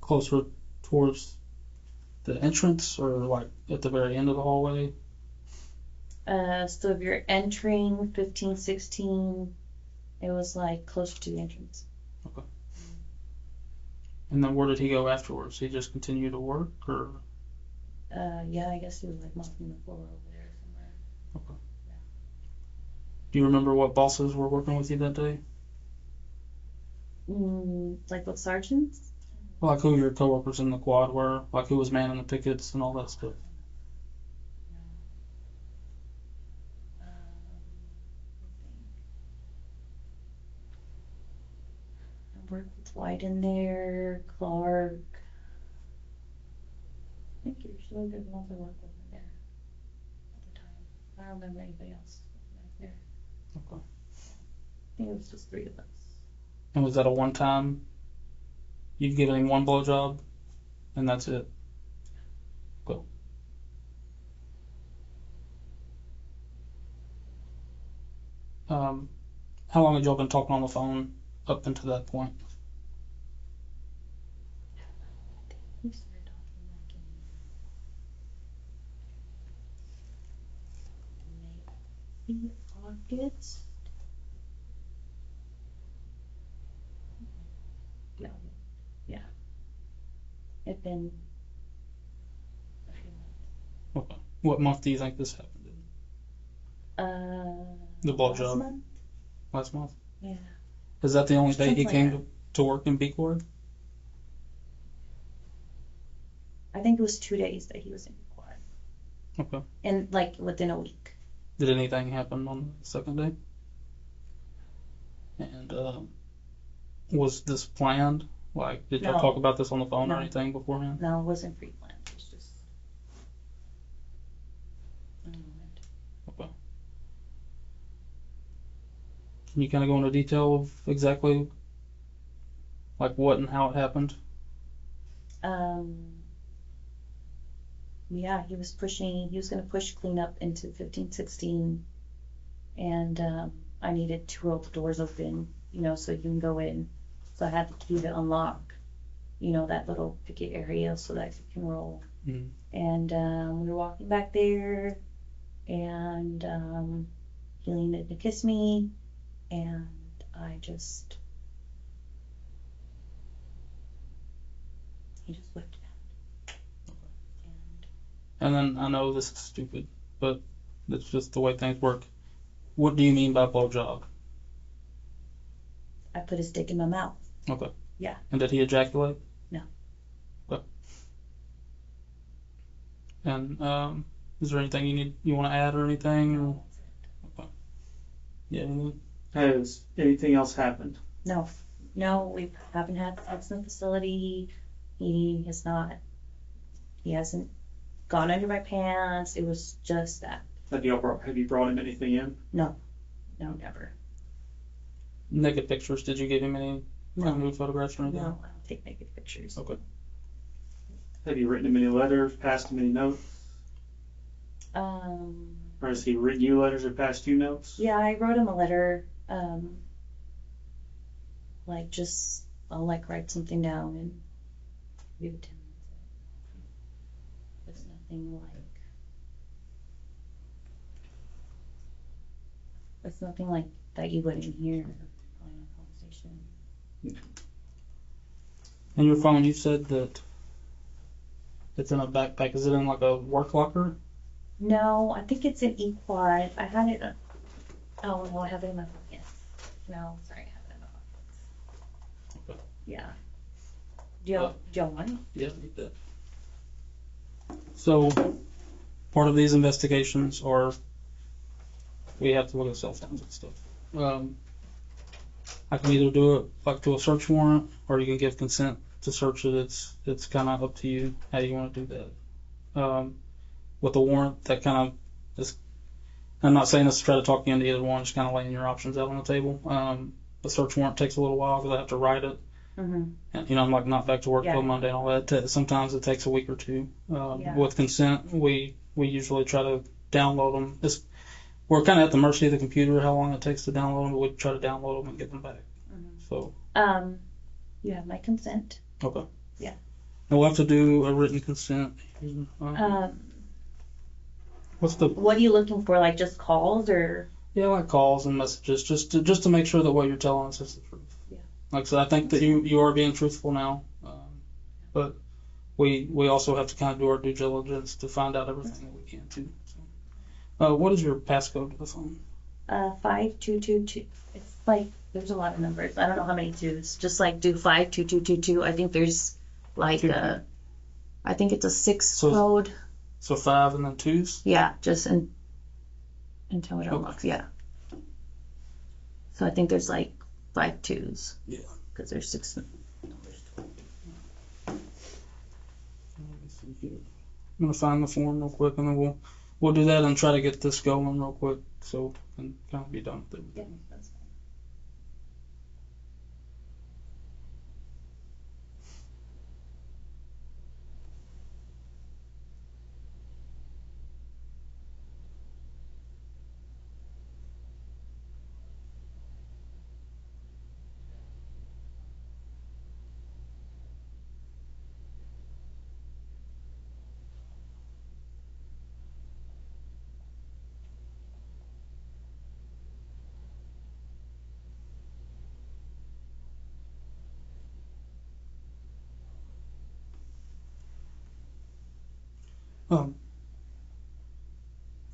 Closer towards the entrance, or like at the very end of the hallway? So if you're entering 15, 16, it was like closer to the entrance. Okay. And then where did he go afterwards? He just continued to work, or? Yeah, I guess he was like mopping the floor over there somewhere. Okay. Do you remember what bosses were working with you that day? Like what sergeants? Like who your coworkers in the quad were? Like who was manning the pickets and all that stuff? I worked with White in there, Clark. I think usually there's ones I worked with in there at the time. I don't remember anybody else there. Okay. I think it was just 3 of us. And was that a one time? You've given him one blowjob, and that's it. Cool. How long had y'all been talking on the phone up until that point? We started talking like in maybe August. No, yeah. It'd been a few months. Okay. What month do you think this happened in? The blowjob. Last month? Last month? Yeah. Is that the only day he Something like came to work in B Quad? I think it was 2 days that he was in quad. Okay. And like within a week. Did anything happen on the second day? And was this planned? Like, did y'all No. talk about this on the phone or No. anything beforehand? No, it wasn't pre-planned. It was just. Okay. Can you kind of go into detail of exactly like what and how it happened? Yeah, he was going to push cleanup into 15, 16. And I needed to roll the doors open, so you can go in. So I had the key to unlock, that little picket area so that you can roll. Mhm. And we were walking back there, and he leaned in to kiss me, and he just whipped it out. And then I know this is stupid, but it's just the way things work. What do you mean by blowjob? I put his dick in my mouth. Okay. Yeah. And did he ejaculate? No. Okay. And is there anything you want to add or anything? Or? Okay. Yeah. Anything? Has anything else happened? No, we haven't had sex in the facility. He hasn't gone under my pants. It was just that. Have you brought him anything in? No, never. Naked pictures. Did you give him any No. nude photographs or anything? No, I don't take naked pictures. Okay. Have you written him any letters, passed him any notes? Um, Or has he written you letters or passed you notes? yeah, I wrote him a letter. I'll write something down and give it to him. It's nothing like that you wouldn't hear in a conversation. And your phone, you said that it's in a backpack. Is it in like a work locker? No, I think it's an E-quad. I had it. Oh no, I have it in my pocket. No, sorry, I have it in my pocket. Okay. Yeah. Do y'all want it? Yeah, I need that. So, part of these investigations are we have to look at cell phones and stuff. I can either do it like to a search warrant, or you can give consent to search it. It's kind of up to you how you want to do that. With a warrant, that kind of is. I'm not saying this to try to talk you into either one. Just kind of laying your options out on the table. The search warrant takes a little while because I have to write it. Mm-hmm. And, I'm like not back to work Yeah. till Monday and all that. Sometimes it takes a week or two. Yeah. With consent, we usually try to download them. We're kind of at the mercy of the computer how long it takes to download them, but we try to download them and get them back. Mm-hmm. So. You have my consent. Okay. Yeah. And we'll have to do a written consent. What's the? What are you looking for? Like just calls or? Yeah, like calls and messages, just to make sure that what you're telling us is the truth. Yeah. Like I said, I think that you are being truthful now, but we also have to kind of do our due diligence to find out everything that we can too. So, what is your passcode to the phone? 5222. It's like there's a lot of numbers. I don't know how many twos. Just like do 52222. I think there's like I think it's a 6 code. So 5 and then 2s? Yeah, just until it unlocks. Yeah. So I think there's like 5 twos. Yeah. Because there's 6 numbers. Let me see here. I'm gonna find the form real quick, and then we'll do that and try to get this going real quick, so we can kind of be done with it. Yeah, that's fine.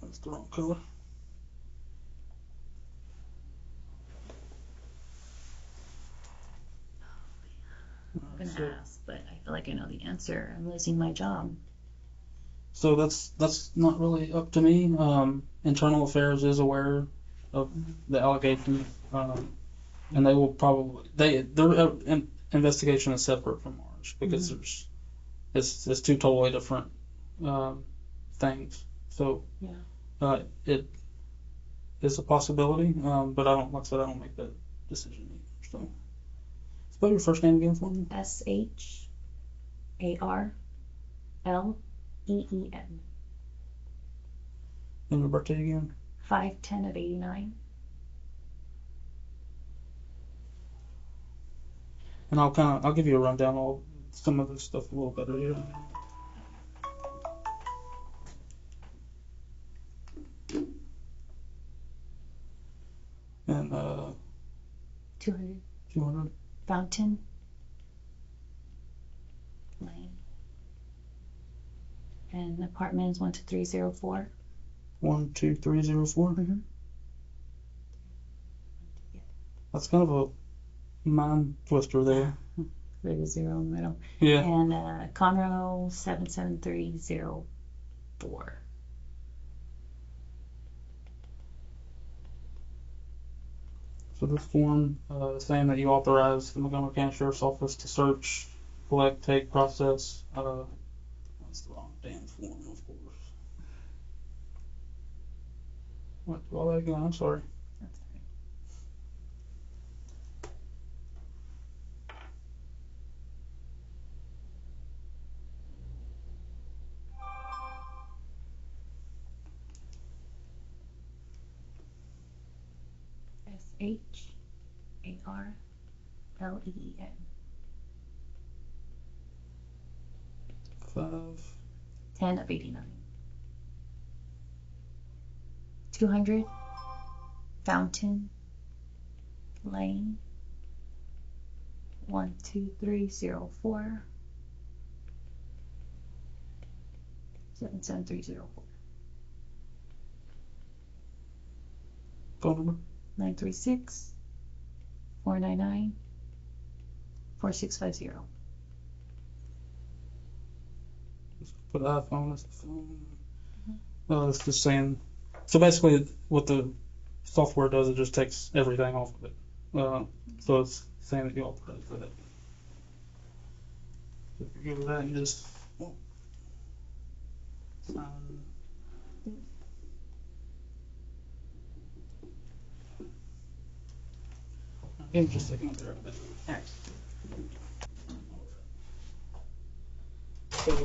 That's the wrong color. I'm gonna ask, but I feel like I know the answer. I'm losing my job. So that's not really up to me. Internal Affairs is aware of the allegation, and they will probably their investigation is separate from ours because it's two totally different things. So Yeah. It is a possibility, but I don't, like I said, I don't make that decision either. So spell your first name again for me. SHARLEEN. And your birthday again. 5/10/89. And I'll give you a rundown of some of this stuff a little better here. And 200 200. Fountain Lane. And apartment is 12304. 12304. Mhm. That's kind of a mind twister there. There's a 0 in the middle. Yeah. And Conroe 77304. So this form saying that you authorize the Montgomery County Sheriff's Office to search, collect, take, process. That's the wrong damn form, of course. What? All that again? I'm sorry. That's all right. SHARLEEN. 5. 10 of 89. 200 Fountain Lane. 12304. 77304. Phone number? 936 499 4650. Just put iPhone as the phone. It's just saying. So basically, what the software does, it just takes everything off of it. So it's saying that you authorize that. So if you go to that, you just sign. Give me just a second. I'll be right back. Alright.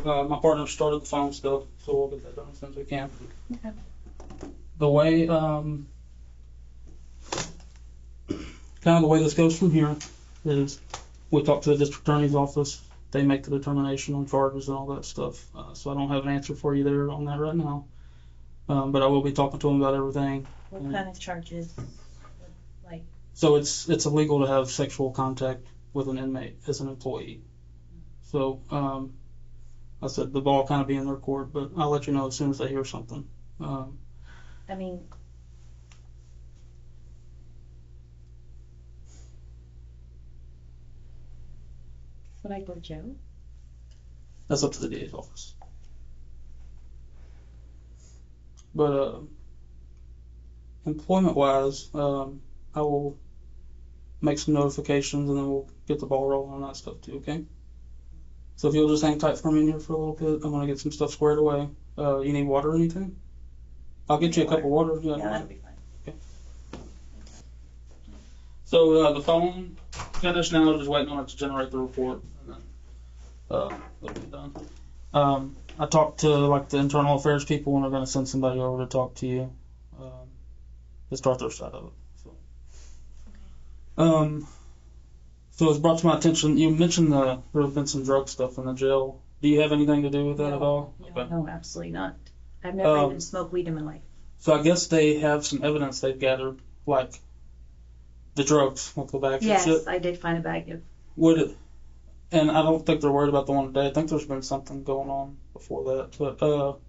So, my partner started the phone stuff, so we'll get that done as soon as we can. Okay. The way, kind of the way this goes from here is we talk to the district attorney's office. They make the determination on charges and all that stuff. So I don't have an answer for you there on that right now. But I will be talking to them about everything. What kind of charges? Like, So it's illegal to have sexual contact with an inmate as an employee. So I said the ball kind of be in their court, but I'll let you know as soon as I hear something. I mean, would I go to jail? That's up to the DA's office. But employment-wise, I will make some notifications and then we'll get the ball rolling on that stuff too, okay? So if you'll just hang tight for me in here for a little bit, I'm gonna get some stuff squared away. You need water or anything? I'll get you a cup of water. Yeah, that'll be fine. So the phone finished now, just waiting on it to generate the report, and then it'll be done. I talked to like the internal affairs people, and they're going to send somebody over to talk to you to start their side of it. So it's brought to my attention. You mentioned there have been some drug stuff in the jail. Do you have anything to do with that at all? No, absolutely not. I've never even smoked weed in my life. So I guess they have some evidence they've gathered, like the drugs, like the bags Yes, and shit. I did find a bag of. Would it? And I don't think they're worried about the one today. I think there's been something going on before that. But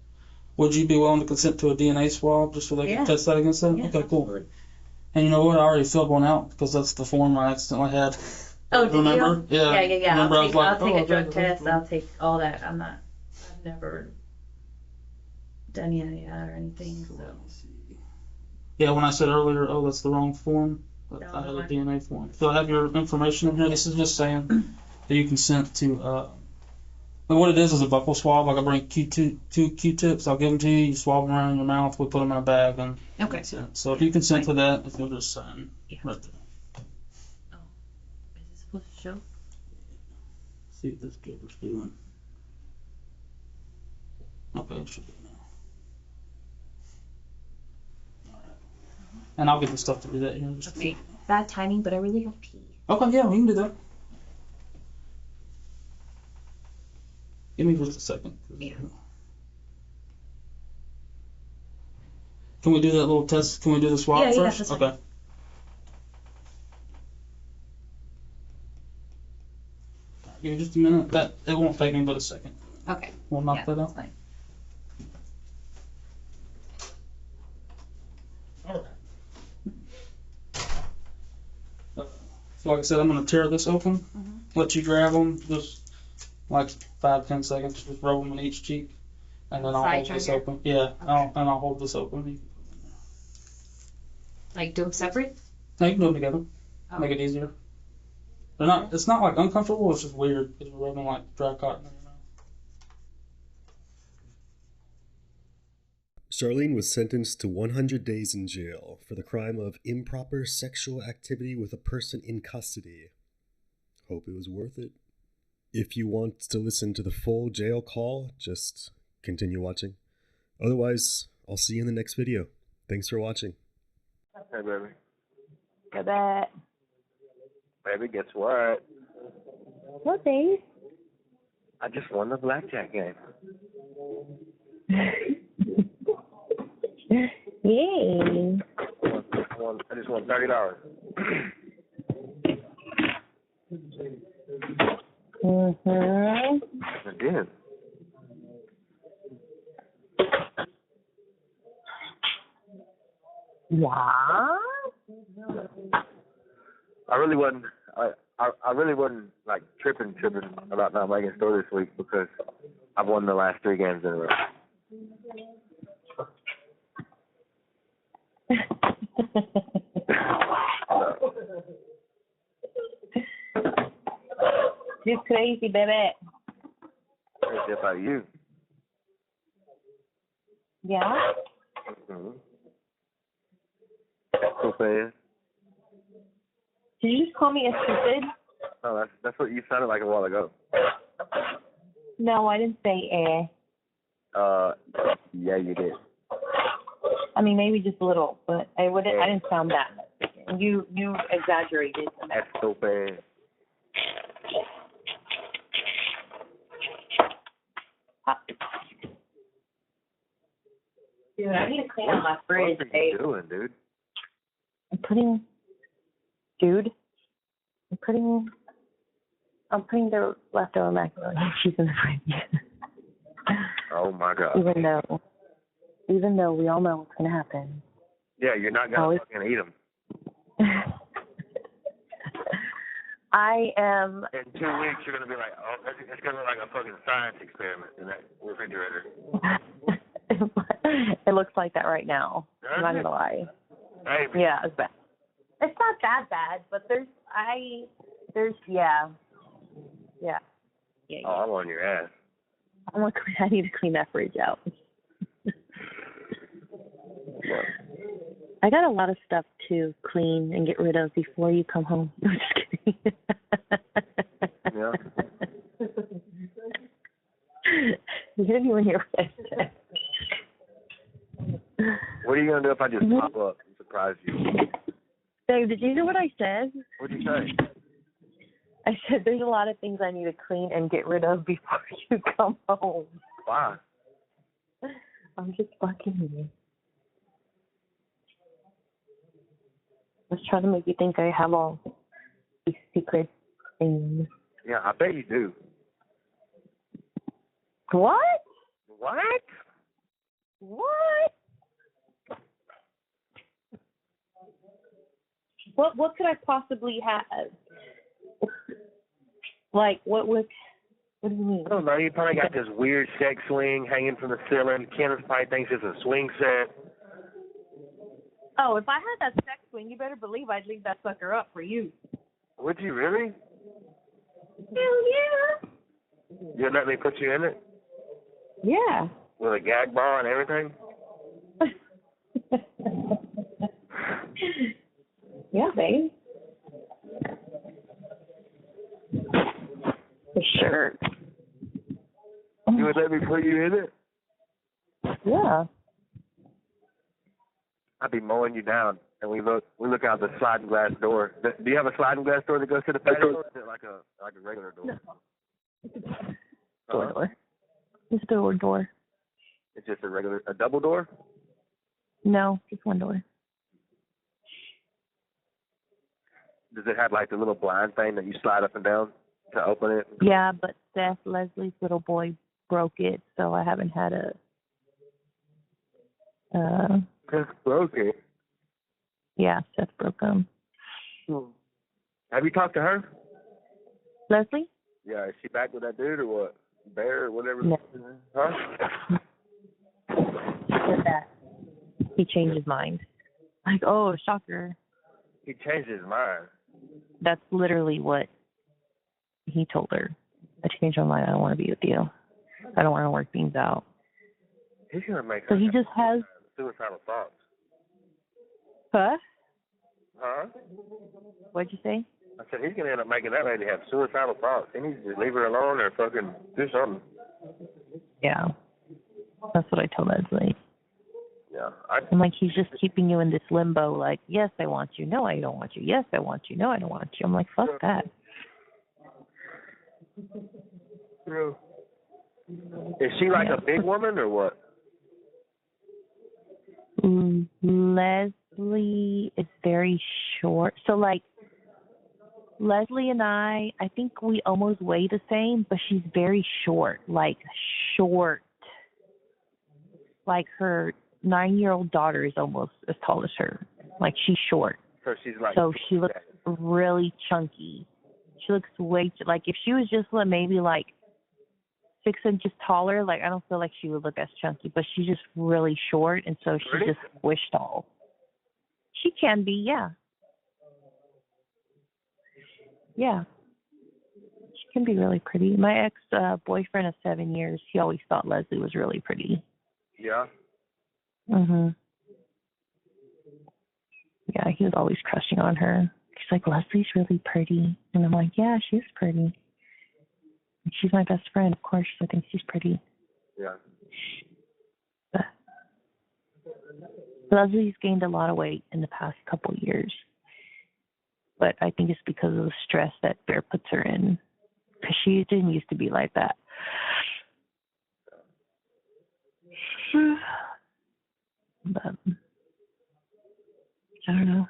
would you be willing to consent to a DNA swab just so they can test that against that? Yeah, Okay, cool. absolutely. And you know what? I already filled one out because that's the form I accidentally had. Oh, did Remember? you? Yeah. Yeah. Remember, I was like, I'll take oh, a drug okay, test. okay. I'll take all that. I've never done any of that or anything. So. Yeah, when I said earlier, oh, that's the wrong form, but No, I had a I- DNA form. So I have your information in here. This is just saying that you consent to. And what it is a buccal swab. Like I bring two Q-tips. I'll give them to you. You swab them around in your mouth. We put them in a bag, and Okay. that's it. So if you consent to that, if you'll just sign Yeah. right there. Is it supposed to show? See what this gibber's doing. Okay, it should be now. Alright. And I'll get the stuff to do that here. in just a Okay. minute. Bad timing, but I really have pee. Okay, yeah, we can do that. Give me just a second. Yeah. Can we do that little test? Can we do the swab Yeah, first? that's fine. Okay. Give me just a minute. It won't take me but a second. Okay. We'll knock Yeah, that that's out. fine. Alright. So like I said, I'm gonna tear this open. Let you grab them, just like 5-10 seconds. Just rub them in each cheek, and then I'll Side hold this turn here? open. Yeah, I'll hold this open. Like do them separate? No, you can do them together. Oh. Make it easier. They're not. It's not like uncomfortable. It's just weird because we're rubbing like dry cotton in your mouth. Sharleen was sentenced to 100 days in jail for the crime of improper sexual activity with a person in custody. Hope it was worth it. If you want to listen to the full jail call, just continue watching. Otherwise, I'll see you in the next video. Thanks for watching. Hey, baby. I bet. Baby, guess what? What, babe? I just won the blackjack game. Yay. I just won $30. Mm-hmm. I did. Yeah. I really wasn't. I really wasn't like tripping about not making a store this week because I've won the last 3 games in a row. You crazy, baby. Crazy about you. Yeah? Mm-hmm. So fast. Did you just call me a stupid? Oh, that's what you sounded like a while ago. No, I didn't say Yeah, you did. I mean, maybe just a little, but I didn't sound that. You exaggerated. That's so bad. Dude, I need to clean out my fridge, What are babe. you doing, dude? I'm putting the leftover macaroni and cheese in the fridge. Oh my God. Even though we all know what's gonna happen. Yeah, you're not gonna fucking eat them. I am. In 2 weeks, you're gonna be like, oh, it's gonna be like a fucking science experiment in that refrigerator. It looks like that right now. I'm not gonna lie. Hey, Yeah, it's bad. It's not that bad, but yeah. oh, I'm on your ass. I need to clean that fridge out. I got a lot of stuff to clean and get rid of before you come home. I'm just kidding. Yeah. Hit me when you're ready. What are you gonna do if I just pop up and surprise you? Dave, did you hear what I said? What'd you say? I said there's a lot of things I need to clean and get rid of before you come home. Why? I'm just fucking with you. I was trying to make you think I have all these secret things. Yeah, I bet you do. What? What? What? What could I possibly have? Like, what do you mean? I don't know. You probably got this weird sex swing hanging from the ceiling. Kenneth probably thinks it's a swing set. Oh, if I had that sex swing, you better believe I'd leave that sucker up for you. Would you really? Hell yeah. You'd let me put you in it? Yeah. With a gag ball and everything? Yeah, babe. For sure. You would let me put you in it? Yeah. I'd be mowing you down, and we look out the sliding glass door. Do you have a sliding glass door that goes to the patio, or is it like a regular door? Door. Just a door. It's just a double door? No, just one door. Does it have like the little blind thing that you slide up and down to open it? Yeah, but Seth, Leslie's little boy, broke it, so I haven't had a. Broke it. Yeah, Seth broke them. Have you talked to her? Leslie? Yeah, is she back with that dude or what? Bear or whatever? No. Huh? He said that he changed his mind. Like, oh, shocker. He changed his mind. That's literally what he told her. I changed my mind. I don't want to be with you. I don't want to work things out. He's gonna make So her he just has. suicidal thoughts. Huh? Huh? What'd you say? I said he's gonna end up making that lady have suicidal thoughts. He needs to just leave her alone or fucking do something. Yeah. That's what I told Leslie. Yeah. I'm like, he's just keeping you in this limbo, like, yes, I want you. No, I don't want you. Yes, I want you. No, I don't want you. I'm like, fuck that. Is she like a big woman or what? Leslie is very short. So, like, Leslie and I think we almost weigh the same, but she's very short. Like, short. Like, her 9-year-old daughter is almost as tall as her. Like, she's short. So she's like. So she looks really chunky. She looks way like if she was just maybe like 6 inches taller, like I don't feel like she would look as chunky. But she's just really short, and so she's just squish tall. She can be, yeah. Yeah. She can be really pretty. My ex-boyfriend of 7 years, he always thought Leslie was really pretty. Yeah. Mhm. Yeah, he was always crushing on her. She's like, Leslie's really pretty. And I'm like, yeah, she's pretty. And she's my best friend. Of course, I think she's pretty. Yeah. But Leslie's gained a lot of weight in the past couple of years. But I think it's because of the stress that Bear puts her in. Because she didn't used to be like that. But I don't know.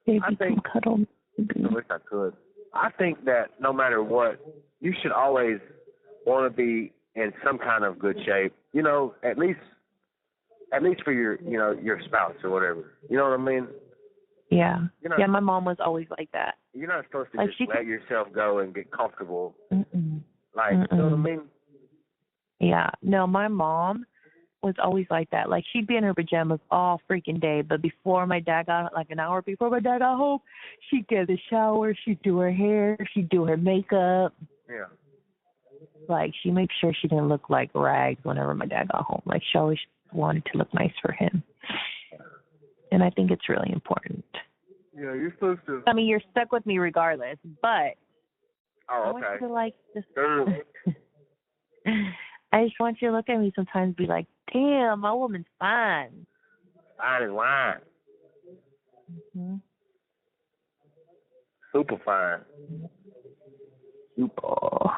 Maybe I think, cuddle. I wish I could. I think that no matter what, you should always want to be in some kind of good shape. You know, at least for your, you know, your spouse or whatever. You know what I mean? Yeah. You're Yeah, my mom was always like that. You're not supposed to Like just let yourself go and get comfortable. Mm-mm. Like, you know what I mean? Yeah. No, my mom was always like that. Like, she'd be in her pajamas all freaking day, but before my dad got, like an hour before my dad got home, she'd get a shower, she'd do her hair, she'd do her makeup. Yeah. Like, she made sure she didn't look like rags whenever my dad got home. Like, she always wanted to look nice for him. And I think it's really important. Yeah, you're supposed to. I mean, you're stuck with me regardless, but Oh, I want okay. you to, like, just... Girl. I just want you to look at me sometimes and be like, damn, my woman's fine. Fine as wine. Mm-hmm. Super fine. Oh.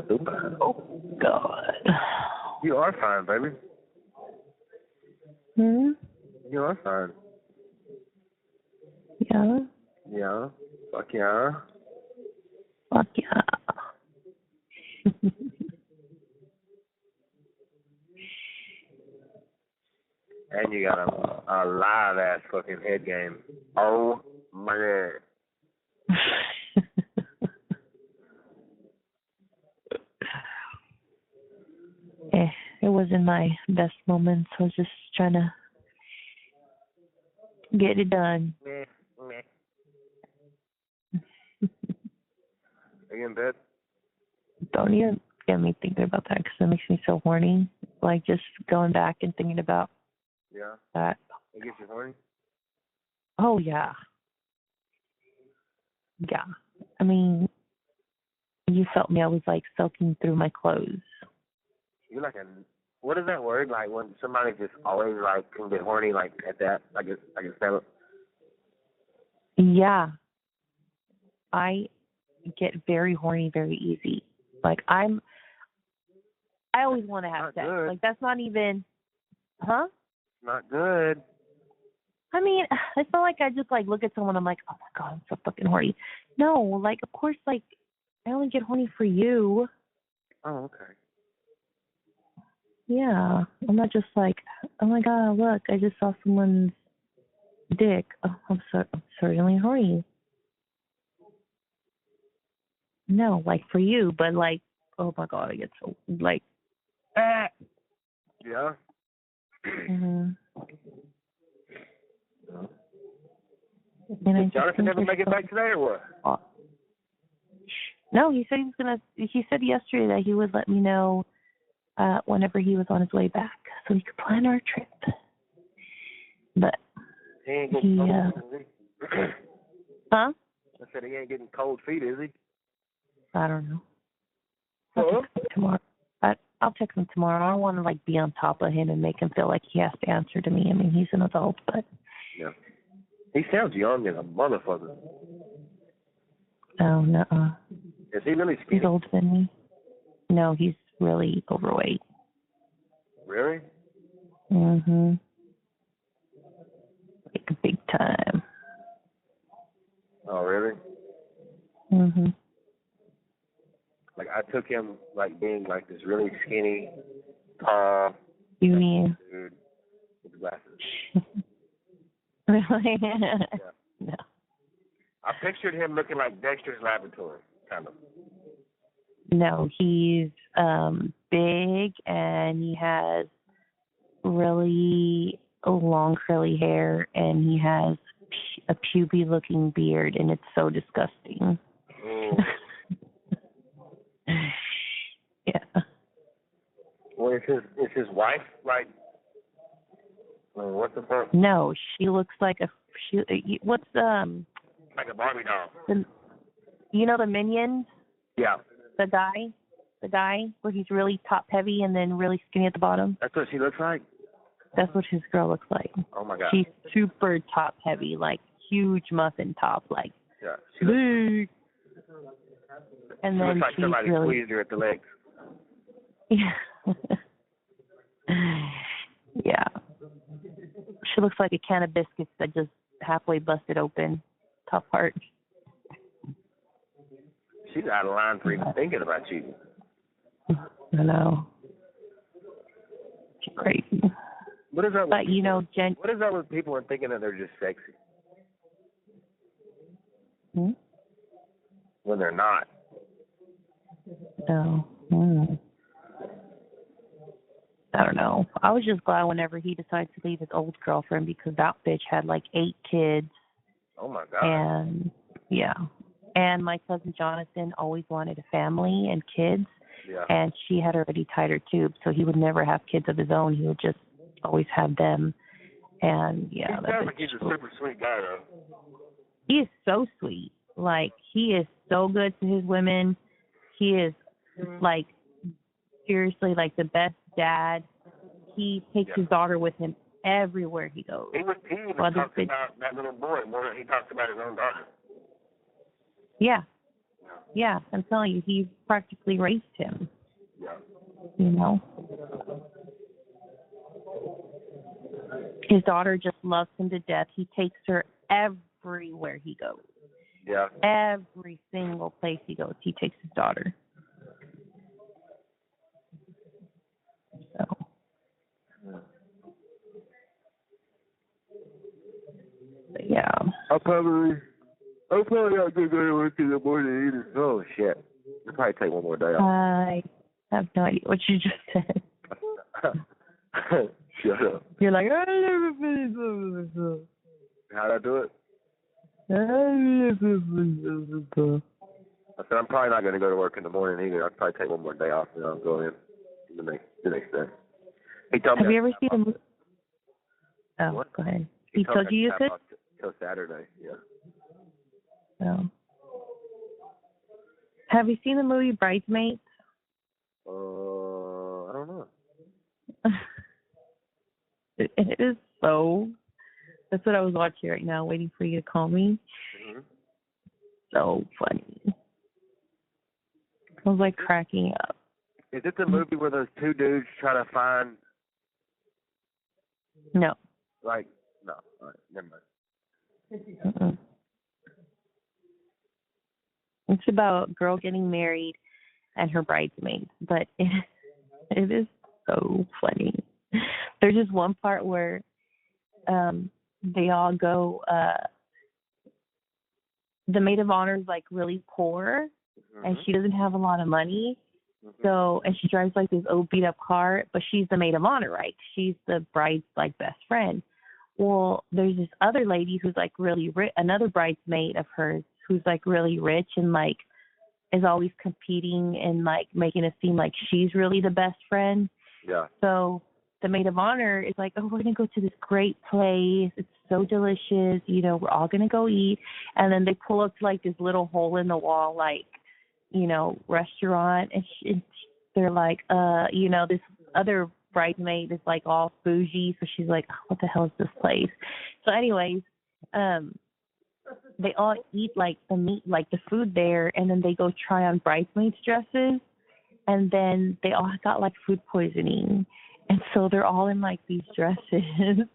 Super. Oh, God. You are fine, baby. Hmm? You are fine. Yeah? Yeah. Fuck yeah. Fuck yeah. And you got a live ass fucking head game. Oh my god. It wasn't my best moment, so I was just trying to get it done. Are you in bed? Don't even get me thinking about that because it makes me so horny. Like, just going back and thinking about Yeah. that. It gets you horny? Oh, yeah. Yeah. I mean, you felt me. I was, like, soaking through my clothes. You're like what is that word? Like when somebody just always like can get horny like at that? I can feel it. Yeah. I get very horny very easy. Like I always want to have Not sex. good. Like that's not even, huh? Not good. I mean, it's not like I just like look at someone. I'm like, oh my god, I'm so fucking horny. No, like of course, like I only get horny for you. Oh, okay. Yeah, I'm not just like, oh my god, look, I just saw someone's dick. Oh, I'm certainly horny. No, like for you, but like, oh my god, I get so like, Yeah. mm-hmm. And I Did Jonathan never make it back today or what? No, he said he said yesterday that he would let me know whenever he was on his way back, so we could plan our trip. But He ain't getting cold, is he? huh? I said he ain't getting cold feet, is he? I don't know. Huh? I'll text him tomorrow. I'll text him tomorrow. I don't want to like be on top of him and make him feel like he has to answer to me. I mean, he's an adult, but Yeah. He sounds young as a motherfucker. oh no, Is he really he's skinny? older than me. No, he's really overweight. Really? Mhm. Like big time. Oh, really? Mhm. Like I took him like being like this really skinny, tall You mean? dude with glasses. Really? Yeah. No. I pictured him looking like Dexter's Laboratory, kind of. No, he's big and he has really long curly hair and he has a puby looking beard and it's so disgusting. Mm. Yeah. Well, is his wife like? What the fuck? No, she looks like what's Like a Barbie doll. you know the Minions? Yeah. The guy where he's really top heavy and then really skinny at the bottom. That's what she looks like. That's what his girl looks like. Oh my god. She's super top heavy, like huge muffin top, like Yeah. She looks, big. And she then looks like she's somebody really squeezed her at the legs. yeah. Yeah. She looks like a can of biscuits that just halfway busted open, top part. She's out of line for even thinking about cheating. I know. She's crazy. What is that? But you know, What is that with people and thinking that they're just sexy when they're not? No. I don't know. I was just glad whenever he decided to leave his old girlfriend because that bitch had like 8 kids. Oh my god. And yeah. And my cousin Jonathan always wanted a family and kids. Yeah. And she had already tied her tube, so he would never have kids of his own. He would just always have them. And yeah. He sounds like he's a super sweet guy though. He is so sweet. Like, he is so good to his women. He is, like, seriously, like, the best dad. He takes his daughter with him everywhere he goes. He even talks about that little boy more than he talks about his own daughter. Yeah. Yeah, I'm telling you, he practically raised him. Yeah. You know? His daughter just loves him to death. He takes her everywhere he goes. Yeah. Every single place he goes, he takes his daughter. So. But yeah. I'll probably not gonna go to work in the morning either. Oh shit. I'll probably take one more day off. I have no idea what you just said. Shut up. You're like, I never finished. How'd I do it? I said I'm probably not gonna go to work in the morning either. I'll probably take one more day off and I'll go in the next day. He told me. Have you ever seen the movie? Oh, what? Go ahead. He told you could? Till Saturday, yeah. No. Have you seen the movie Bridesmaids? I don't know. It is so. That's what I was watching right now, waiting for you to call me. Mm-hmm. So funny. I was like cracking up. Is it the movie where those two dudes try to find, No. like, no, all right, never mind. Mm-mm. It's about a girl getting married and her bridesmaids, but it is so funny. There's just one part where they all go, the maid of honor is like really poor and she doesn't have a lot of money. So, and she drives like this old beat up car, but she's the maid of honor, right? She's the bride's like best friend. Well, there's this other lady who's like really rich, another bridesmaid of hers who's like really rich and like is always competing and like making it seem like she's really the best friend. Yeah. So the maid of honor is like, oh, we're going to go to this great place. It's so delicious. You know, we're all going to go eat. And then they pull up to like this little hole in the wall, like, you know, restaurant. And they're like, you know, this other bridesmaid is like all bougie. So she's like, oh, what the hell is this place? So anyways, they all eat like the meat, like the food there. And then they go try on bridesmaids' dresses. And then they all got like food poisoning. And so they're all in like these dresses.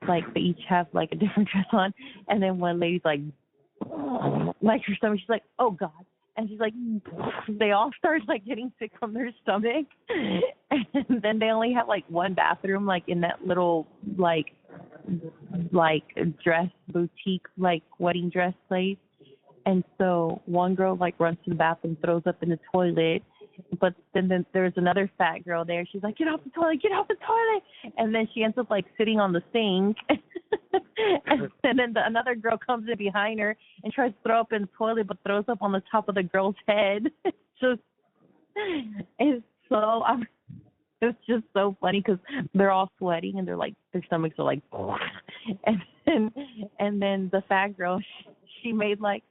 Like they each have like a different dress on. And then one lady's like her stomach, she's like, oh God. And she's like, they all start like getting sick from their stomach. And then they only have like one bathroom, like in that little like dress boutique, like wedding dress place. And so one girl like runs to the bathroom, throws up in the toilet. But then there's another fat girl there. She's like, get off the toilet, get off the toilet. And then she ends up like sitting on the sink. And then another girl comes in behind her and tries to throw up in the toilet, but throws up on the top of the girl's head. It's just so funny because they're all sweating and they're like, their stomachs are like, and then the fat girl, she made like,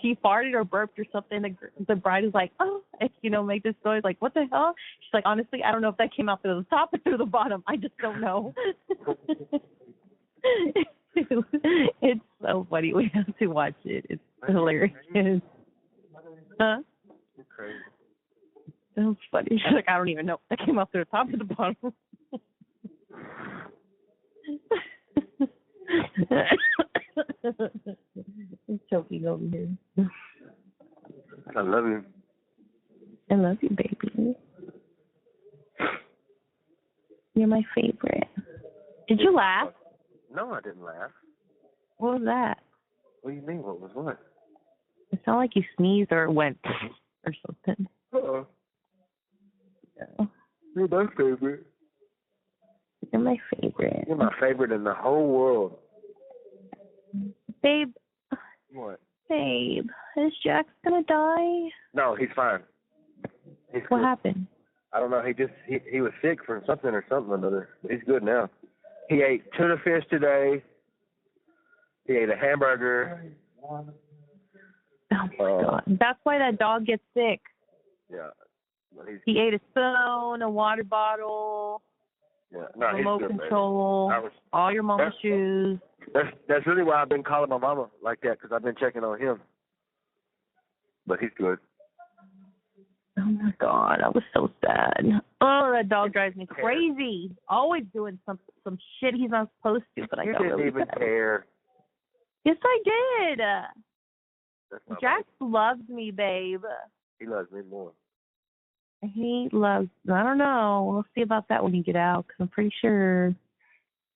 she farted or burped or something. The bride is like, oh, and, you know, make this noise. Like, what the hell? She's like, honestly, I don't know if that came out through the top or through the bottom. I just don't know. It's so funny. We have to watch it. It's hilarious. Huh? You're crazy. That's funny. She's like, I don't even know if that came out through the top or the bottom. I'm choking over here. I love you. I love you, baby. You're my favorite. Did you laugh? No, I didn't laugh. What was that? What do you mean? What was what? It sounded like you sneezed or went or something. Uh-oh. Yeah. You're my favorite. You're my favorite. You're my favorite in the whole world. Babe. What? Babe, is Jax gonna die? No, he's fine. What happened? I don't know. He was sick from something or another. He's good now. He ate tuna fish today. He ate a hamburger. Oh my God. That's why that dog gets sick. Yeah. But He ate a spoon, a water bottle, remote control, all your mama's shoes. That's really why I've been calling my mama like that, because I've been checking on him. But he's good. Oh my God, I was so sad. Oh, that dog drives me crazy. Always doing some shit he's not supposed to, but I You don't didn't really even care. care. Yes, I did. That's my Jax loves me, babe. He loves me more. He loves. I don't know. We'll see about that when you get out, because I'm pretty sure.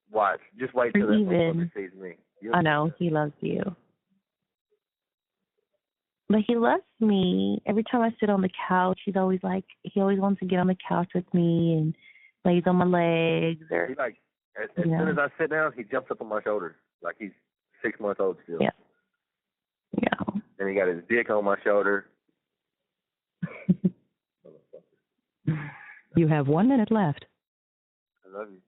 Watch. Just wait till that Even. motherfucker sees me. I know he loves you. But he loves me. Every time I sit on the couch, he always wants to get on the couch with me and lays on my legs. Or He as soon as I sit down, he jumps up on my shoulder like he's 6 months old still. Yeah. Yeah. And he got his dick on my shoulder. You have 1 minute left. I love you.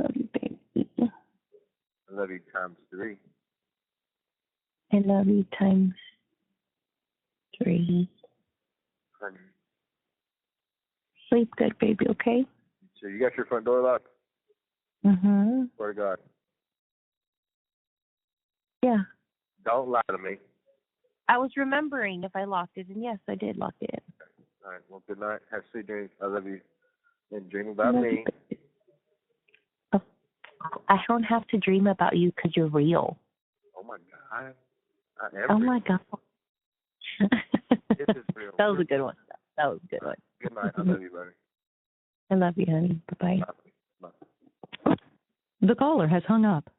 Love you, baby. I love you times 3. I love you times 3. Honey. Sleep good, baby, okay? So you got your front door locked? Mm-hmm. Swear to God. Yeah. Don't lie to me. I was remembering if I locked it, and yes, I did lock it in. All right. Well, good night. Have sweet dreams. I love you. And dream about me. Oh, I don't have to dream about you because you're real. Oh my God. I am. Oh my God. This is real. That was a good one. That was a good one. Good night. I love you, buddy. I love you, honey. Bye-bye. Bye. The caller has hung up.